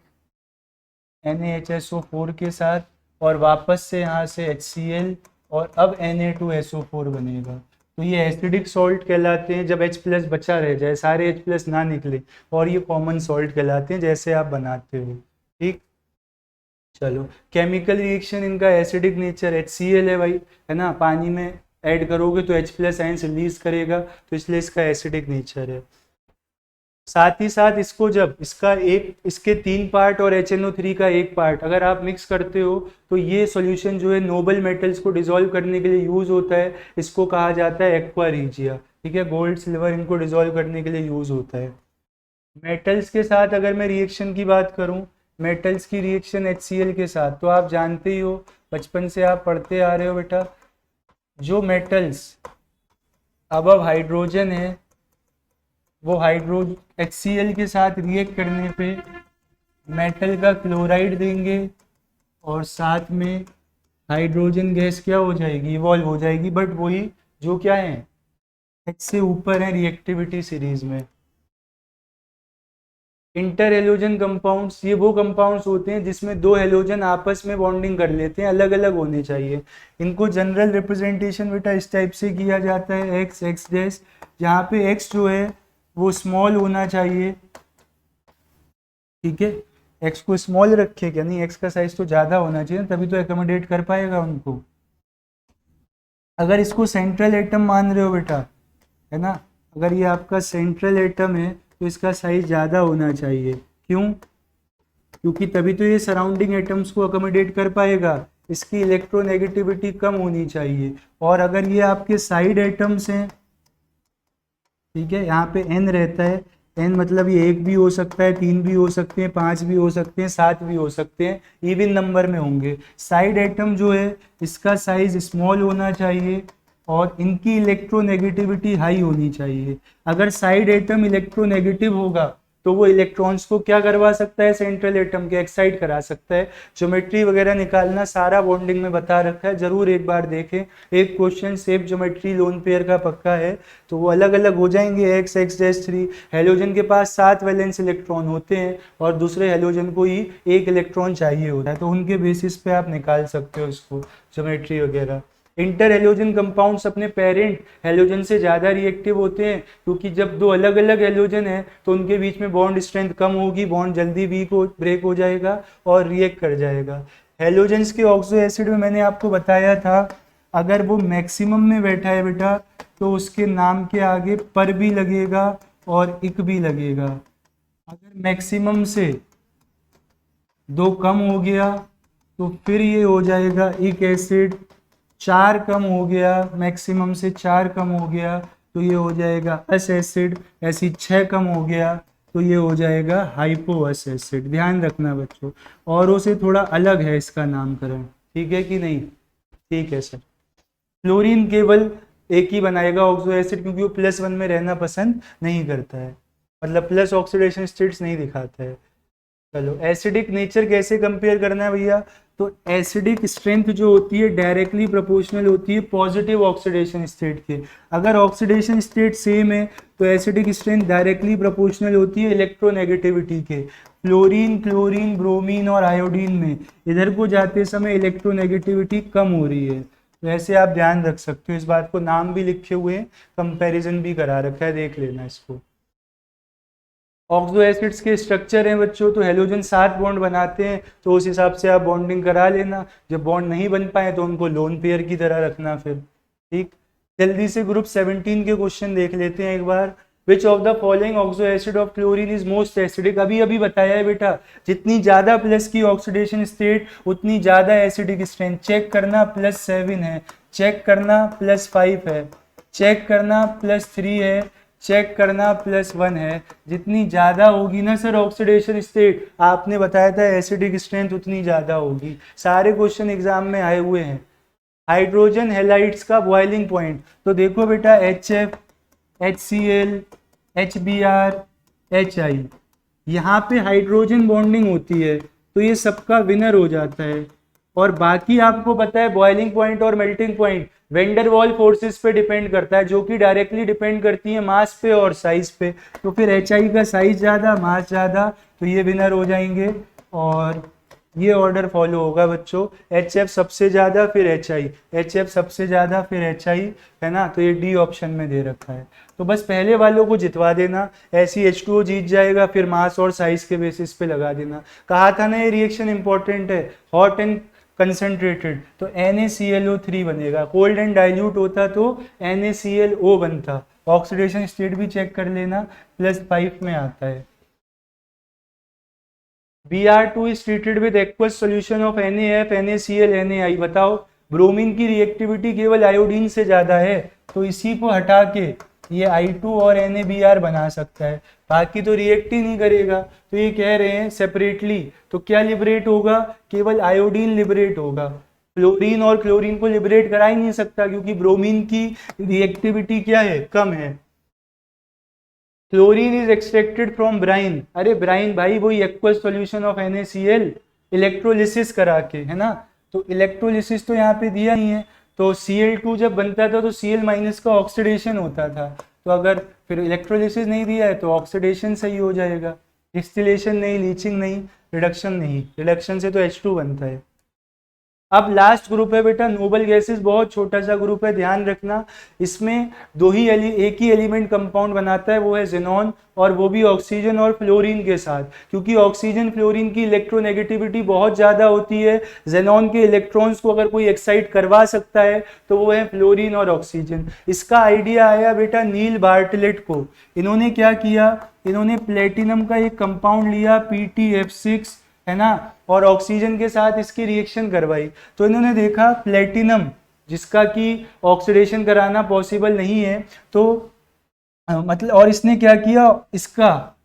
NaHSO4 के साथ, और वापस से यहाँ से HCl और अब Na2SO4 बनेगा। तो ये एसिडिक सॉल्ट कहलाते हैं जब H+ बचा रह जाए, सारे H+ ना निकले, और ये कॉमन सॉल्ट कहलाते हैं जैसे आप बनाते हो, ठीक। चलो, केमिकल रिएक्शन इनका एसिडिक नेचर, HCl है भाई, है ना, पानी में ऐड करोगे तो H+ आयंस रिलीज करेगा, तो इसलिए इसका एसिडिक नेचर है। साथ ही साथ इसको जब इसके 3 पार्ट और HNO3 का 1 पार्ट अगर आप मिक्स करते हो तो ये सॉल्यूशन जो है नोबल मेटल्स को डिसॉल्व करने के लिए यूज होता है। इसको कहा जाता है एक्वा रिजिया, ठीक है। गोल्ड सिल्वर इनको डिसॉल्व करने के लिए यूज होता है। मेटल्स के साथ अगर मैं रिएक्शन की बात करूं, मेटल्स की रिएक्शन HCl के साथ, तो आप जानते ही हो, बचपन से आप पढ़ते आ रहे हो बेटा, जो मेटल्स अबव हाइड्रोजन है वो HCl के साथ रिएक्ट करने पे मेटल का क्लोराइड देंगे, और साथ में हाइड्रोजन गैस क्या हो जाएगी? इवॉल्व हो जाएगी, बट वही जो क्या है, H से ऊपर है रिएक्टिविटी सीरीज में। इंटर हेलोजन कंपाउंड्स, ये वो कंपाउंड्स होते हैं जिसमें 2 हेलोजन आपस में बॉन्डिंग कर लेते हैं, अलग अलग होने चाहिए। इनको जनरल रिप्रेजेंटेशन बेटा इस टाइप से किया जाता है, X डैश, जहाँ पे X जो है वो स्मॉल होना चाहिए, ठीक है। X को स्मॉल रखे, क्या नहीं, X का साइज तो ज़्यादा होना चाहिए, तभी तो एकोमोडेट कर पाएगा उनको। अगर इसको सेंट्रल एटम मान रहे हो बेटा, है ना, अगर ये आपका सेंट्रल एटम है तो इसका साइज ज़्यादा होना चाहिए। क्यों? क्योंकि तभी तो ये सराउंडिंग एटम्स को अकोमोडेट कर पाएगा। इसकी इलेक्ट्रोनेगेटिविटी कम होनी चाहिए। और अगर ये आपके साइड एटम्स हैं, ठीक है, यहाँ पे N रहता है, n मतलब ये 1 भी हो सकता है, 3 भी हो सकते हैं, 5 भी हो सकते हैं, 7 भी हो सकते हैं, इवन नंबर में होंगे। साइड एटम जो है इसका साइज स्मॉल होना चाहिए और इनकी इलेक्ट्रोनेगेटिविटी हाई होनी चाहिए। अगर साइड एटम इलेक्ट्रोनेगेटिव होगा तो वो इलेक्ट्रॉन्स को क्या करवा सकता है, सेंट्रल एटम के एक्साइट करा सकता है। ज्योमेट्री वगैरह निकालना सारा बॉन्डिंग में बता रखा है, जरूर एक बार देखें। एक question safe geometry lone pair का पक्का है, तो वो अलग अलग हो जाएंगे। एक्स एक्स डैश 3 हेलोजन के पास 7 वैलेंस इलेक्ट्रॉन होते हैं और दूसरे हेलोजन को ही 1 इलेक्ट्रॉन चाहिए होता है, तो उनके बेसिस पे आप निकाल सकते हो इसको ज्योमेट्री वगैरह। इंटर हेलोजन कंपाउंड्स अपने पेरेंट हेलोजन से ज़्यादा रिएक्टिव होते हैं, क्योंकि जब दो अलग अलग हेलोजन है तो उनके बीच में बॉन्ड स्ट्रेंथ कम होगी, बॉन्ड जल्दी ब्रेक हो जाएगा और रिएक्ट कर जाएगा। हेलोजेंस के ऑक्सो एसिड में मैंने आपको बताया था, अगर वो मैक्सिमम में बैठा है बेटा तो उसके नाम के आगे पर भी लगेगा और इक भी लगेगा। अगर मैक्सिमम से 2 कम हो गया तो फिर ये हो जाएगा इक एसिड। 4 कम हो गया, मैक्सिमम से 4 कम हो गया तो ये हो जाएगा अस एसिड। ऐसी 6 कम हो गया तो ये हो जाएगा हाइपोअस एसिड। ध्यान रखना बच्चों, औरों से थोड़ा अलग है इसका नामकरण, ठीक है कि नहीं? ठीक है सर। फ्लोरीन केवल एक ही बनाएगा ऑक्सो एसिड, क्योंकि वो +1 में रहना पसंद नहीं करता है, मतलब प्लस ऑक्सीडेशन स्टेट्स नहीं दिखाता है। चलो, एसिडिक नेचर कैसे कंपेयर करना है भैया? तो एसिडिक स्ट्रेंथ जो होती है डायरेक्टली प्रोपोर्शनल होती है पॉजिटिव ऑक्सीडेशन स्टेट के। अगर ऑक्सीडेशन स्टेट सेम है तो एसिडिक स्ट्रेंथ डायरेक्टली प्रोपोर्शनल होती है इलेक्ट्रोनेगेटिविटी के। फ्लोरीन, क्लोरीन, ब्रोमीन और आयोडीन में इधर को जाते समय इलेक्ट्रोनेगेटिविटी कम हो रही है। वैसे आप ध्यान रख सकते हो, इस बात को नाम भी लिखे हुए हैं, कंपैरिजन भी करा रखा है, देख लेना इसको। ऑक्सो एसिड्स के स्ट्रक्चर हैं बच्चों, तो हेलोजन 7 बॉन्ड बनाते हैं, तो उस हिसाब से आप बॉन्डिंग करा लेना। जब बॉन्ड नहीं बन पाए तो उनको लोन पेयर की तरह रखना फिर, ठीक। जल्दी से ग्रुप 17 के क्वेश्चन देख लेते हैं एक बार। Which of the following oxo acid of chlorine is most acidic? अभी अभी बताया है बेटा, जितनी ज्यादा प्लस की ऑक्सीडेशन स्टेट उतनी ज्यादा एसिडिक स्ट्रेंथ। चेक करना +7 है, चेक करना +5 है, चेक करना +3 है, चेक करना +1 है। जितनी ज़्यादा होगी ना सर ऑक्सीडेशन स्टेट, आपने बताया था एसिडिक स्ट्रेंथ उतनी ज़्यादा होगी। सारे क्वेश्चन एग्जाम में आए हुए हैं। हाइड्रोजन हेलाइड्स का बॉइलिंग पॉइंट, तो देखो बेटा HF, HCl, HBr, HI, यहाँ पे हाइड्रोजन बॉन्डिंग होती है तो ये सबका विनर हो जाता है। और बाकी आपको पता है बॉइलिंग पॉइंट और melting point vendor wall forces पे डिपेंड करता है, जो कि डायरेक्टली डिपेंड करती है मास पे और साइज पे। तो फिर HI का साइज ज़्यादा, मास ज़्यादा, तो ये विनर हो जाएंगे। और ये ऑर्डर फॉलो होगा बच्चों, HF सबसे ज़्यादा फिर HI, HF सबसे ज़्यादा फिर HI, है ना? तो ये D ऑप्शन में दे रखा है। तो बस पहले वालों को जितवा देना, ऐसी H2O जीत जाएगा, फिर मास और साइज के बेसिस पे लगा देना। कहा था ना ये रिएक्शन इंपॉर्टेंट है, हॉट एंड कंसंट्रेटेड, तो NaClO3 बनेगा। कोल्ड एंड डाइल्यूट होता तो NaClO बनता। ऑक्सीडेशन स्टेट भी चेक कर लेना, +5 में आता है। Br2 is treated with aqueous solution of NaF, NaCl, NaI। बताओ, ब्रोमीन की रिएक्टिविटी केवल आयोडीन से ज्यादा है, तो इसी को हटा के ये I2 और NaBr बना सकता है, बाकी तो रिएक्ट ही नहीं करेगा। तो ये कह रहे हैं सेपरेटली, तो क्या लिबरेट होगा? केवल आयोडीन लिबरेट होगा, फ्लोरीन और क्लोरीन को लिबरेट करा ही नहीं सकता, क्योंकि ब्रोमीन की रिएक्टिविटी क्या है? कम है। Chlorine is extracted from brine. अरे ब्राइन भाई वही aqueous solution of NaCl, electrolysis करा के, है ना? तो इलेक्ट्रोलिसिस तो यहाँ पे दिया नहीं है, तो Cl2 जब बनता था तो Cl- का ऑक्सीडेशन होता था। तो अगर फिर इलेक्ट्रोलिसिस नहीं दिया है तो ऑक्सीडेशन सही हो जाएगा, डिस्टिलेशन नहीं, लीचिंग नहीं, रिडक्शन नहीं। रिडक्शन से तो H2 बनता है। अब लास्ट ग्रुप है बेटा नोबल गैसेस, बहुत छोटा सा ग्रुप है, ध्यान रखना। इसमें एक ही एलिमेंट कंपाउंड बनाता है, वो है जेनॉन, और वो भी ऑक्सीजन और फ्लोरीन के साथ, क्योंकि ऑक्सीजन फ्लोरीन की इलेक्ट्रोनेगेटिविटी बहुत ज़्यादा होती है। जेनॉन के इलेक्ट्रॉन्स को अगर कोई एक्साइट करवा सकता है तो वो है फ्लोरीन और ऑक्सीजन। इसका आइडिया आया बेटा नील बार्टलेट को। इन्होंने क्या किया? इन्होंने प्लेटिनम का एक कंपाउंड लिया PtF6, है ना, और ऑक्सीजन के साथ इसकी रिएक्शन करवाई। तो इन्होंने देखा प्लेटिनम जिसका कि ऑक्सीडेशन कराना पॉसिबल नहीं है, तो मतलब और इसने क्या किया, इसका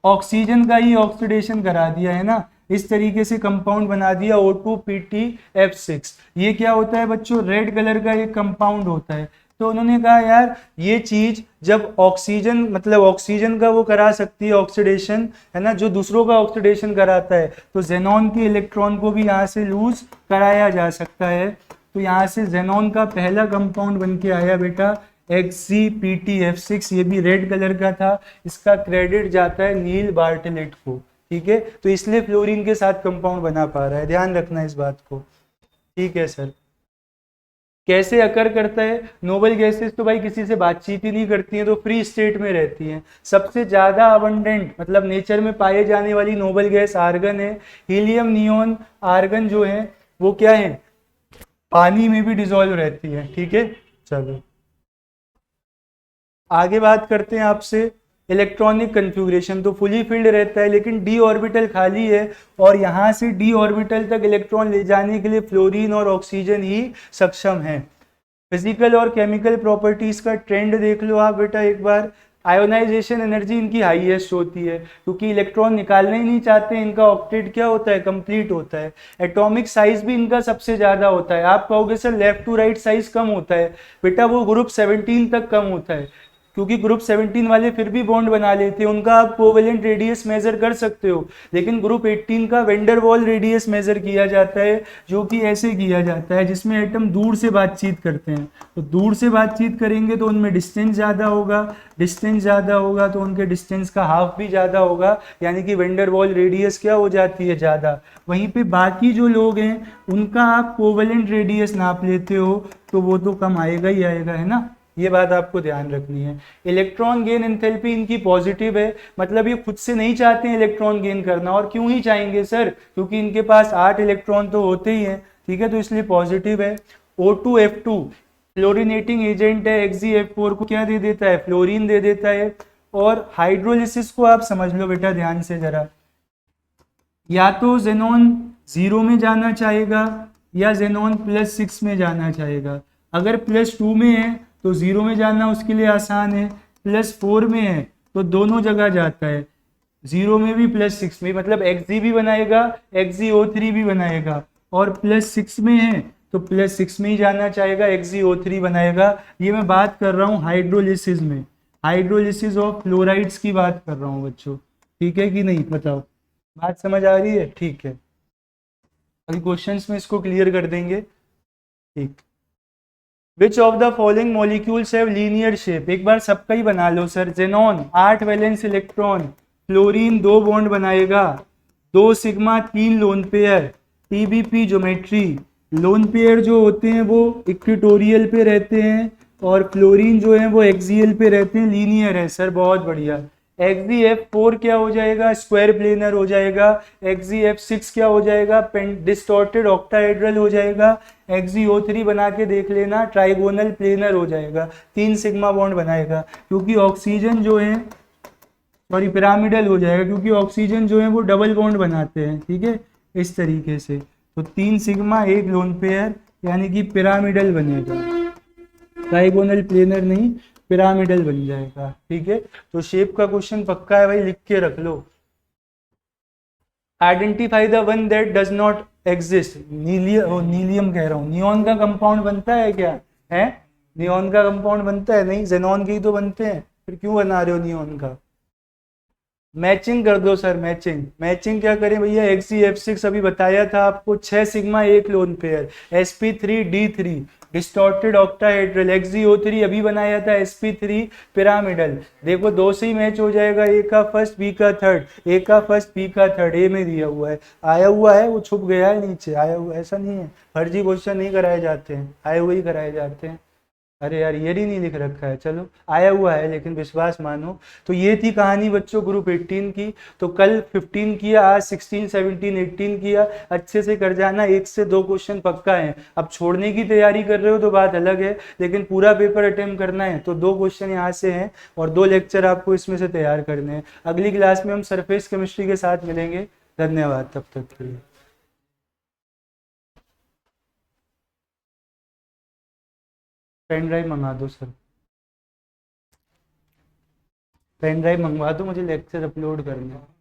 ऑक्सीजन का ही ऑक्सीडेशन करा दिया है ना, इस तरीके से कंपाउंड बना दिया O2PtF6। ये क्या होता है बच्चों, रेड कलर का एक कंपाउंड होता है। तो उन्होंने कहा यार ये चीज जब ऑक्सीजन मतलब ऑक्सीजन का वो करा सकती है ऑक्सीडेशन, है ना, जो दूसरों का ऑक्सीडेशन कराता है, तो जेनॉन के इलेक्ट्रॉन को भी यहाँ से लूज कराया जा सकता है। तो यहाँ से जेनॉन का पहला कंपाउंड बन के आया बेटा XZPtF6। ये भी रेड कलर का था, इसका क्रेडिट जाता है नील बार्टलेट को। ठीक है, तो इसलिए फ्लोरीन के साथ कंपाउंड बना पा रहा है, ध्यान रखना इस बात को। ठीक है सर, कैसे अकर करता है, नोबल गैसेस तो भाई किसी से बातचीत ही नहीं करती हैं, तो फ्री स्टेट में रहती हैं। सबसे ज्यादा अबंडेंट मतलब नेचर में पाए जाने वाली नोबल गैस आर्गन है। हीलियम नियोन आर्गन जो है वो क्या है, पानी में भी डिसॉल्व रहती है। ठीक है, चलो आगे बात करते हैं आपसे इलेक्ट्रॉनिक कन्फ्यूग्रेशन। तो फुली फिल्ड रहता है लेकिन डी ऑर्बिटल खाली है, और यहाँ से डी ऑर्बिटल तक इलेक्ट्रॉन ले जाने के लिए फ्लोरीन और ऑक्सीजन ही सक्षम है। फिजिकल और केमिकल प्रॉपर्टीज का ट्रेंड देख लो आप बेटा एक बार। आयोनाइजेशन एनर्जी इनकी हाईएस्ट होती है क्योंकि इलेक्ट्रॉन निकालना ही नहीं चाहते, इनका ऑक्टेट क्या होता है, कंप्लीट होता है। एटॉमिक साइज भी इनका सबसे ज्यादा होता है। आप कहोगे sir left to right size कम होता है, बेटा वो ग्रुप 17 तक कम होता है, क्योंकि ग्रुप 17 वाले फिर भी बॉन्ड बना लेते हैं, उनका आप कोवेलेंट रेडियस मेजर कर सकते हो। लेकिन ग्रुप 18 का वेंडर वॉल रेडियस मेजर किया जाता है, जो कि ऐसे किया जाता है जिसमें एटम दूर से बातचीत करते हैं। तो दूर से बातचीत करेंगे तो उनमें डिस्टेंस ज़्यादा होगा, डिस्टेंस ज़्यादा होगा तो उनके डिस्टेंस का हाफ भी ज़्यादा होगा, यानी कि वेंडर वॉल रेडियस क्या हो जाती है, ज़्यादा। वहीं पे बाकी जो लोग हैं उनका आप कोवेलेंट रेडियस नाप लेते हो तो वो तो कम आएगा ही आएगा, है ना। ये बात आपको ध्यान रखनी है। इलेक्ट्रॉन गेन एंथैल्पी इनकी पॉजिटिव है, मतलब ये खुद से नहीं चाहते हैं इलेक्ट्रॉन गेन करना, और क्यों ही चाहेंगे सर, क्योंकि इनके पास 8 इलेक्ट्रॉन तो होते ही हैं। ठीक है, तो इसलिए पॉजिटिव है। O2F2 फ्लोरिनेटिंग एजेंट है, XeF4 को क्या दे देता है, फ्लोरीन दे देता है। और हाइड्रोलिसिस को आप समझ लो बेटा ध्यान से जरा, या तो जेनॉन 0 में जाना चाहेगा या जेनॉन +6 में जाना चाहेगा। अगर +2 में है तो 0 में जाना उसके लिए आसान है, +4 में है तो दोनों जगह जाता है, 0 में भी +6 में, मतलब Xg भी बनाएगा XgO3 भी बनाएगा, और +6 में है तो +6 में ही जाना चाहेगा, XgO3 बनाएगा। ये मैं बात कर रहा हूँ हाइड्रोलिसिस में, हाइड्रोलिसिस ऑफ फ्लोराइड्स की बात कर रहा हूँ बच्चों। ठीक है कि नहीं, बताओ बात समझ आ रही है। ठीक है, अभी क्वेश्चंस में इसको क्लियर कर देंगे। ठीक, which of the following molecules have linear shape, एक बार सबका ही बना लो sir. Xenon 8 valence electron, fluorine 2 bond बनाएगा, 2 sigma 3 lone pair, TBP geometry. Lone pair जो होते हैं वो इक्वेटोरियल पे रहते हैं और फ्लोरीन जो है वो एक्सियल पे रहते हैं, लीनियर है सर, बहुत बढ़िया। XeF4 क्या हो जाएगा, स्क्वायर प्लेनर हो जाएगा। XeF6 क्या हो जाएगा, डिस्टॉर्टेड ऑक्टाहेड्रल हो जाएगा। XeO3 बना के देख लेना, ट्राइगोनल प्लेनर हो जाएगा, 3 सिग्मा बॉन्ड बनाएगा, क्योंकि ऑक्सीजन जो है सॉरी पिरामिडल हो जाएगा, क्योंकि ऑक्सीजन जो है वो डबल बॉन्ड बनाते हैं। ठीक है, इस तरीके से तो 3 सिग्मा 1 लोन पेयर, यानी कि पिरामिडल बनेगा, ट्राइगोनल प्लेनर नहीं, पिरामिडल बन जाएगा। ठीक है, तो शेप का क्वेश्चन पक्का है भाई, लिख के रख लो। Identify the one that does not exist, नीलियम कह रहा हूँ, नियॉन का कंपाउंड बनता है क्या, है नियॉन का कंपाउंड बनता है, नहीं जेनॉन के ही तो बनते हैं, फिर क्यों बना रहे हो नियॉन का। मैचिंग कर दो सर, मैचिंग, मैचिंग क्या करें भैया, XeF6 अभी बताया था आपको, 6 sigma 1 lone pair, sp3d3 distorted octahedral, XeO3 अभी बनाया था sp3 पिरामिडल। देखो दो से ही मैच हो जाएगा, ए का फर्स्ट बी का थर्ड, ए का फर्स्ट बी का थर्ड, ए में दिया हुआ है, आया हुआ है वो छुप गया है नीचे, आया हुआ ऐसा नहीं है, फर्जी क्वेश्चन नहीं कराए जाते हैं, आए हुए ही कराए जाते हैं। अरे यार ये नहीं लिख रखा है, चलो आया हुआ है लेकिन विश्वास मानो। तो ये थी कहानी बच्चों ग्रुप 18 की। तो कल 15 किया, आज 16 17 18 किया, अच्छे से कर जाना, 1 से 2 क्वेश्चन पक्का है। अब छोड़ने की तैयारी कर रहे हो तो बात अलग है, लेकिन पूरा पेपर अटेम्प्ट करना है तो 2 क्वेश्चन यहाँ से हैं और 2 लेक्चर आपको इसमें से तैयार करने हैं। अगली क्लास में हम सरफेस केमिस्ट्री के साथ मिलेंगे। धन्यवाद तब तक के लिए। पेन ड्राइव मंगा दो सर। पेन ड्राइव मंगवा दो, मुझे लेक्चर अपलोड करना है।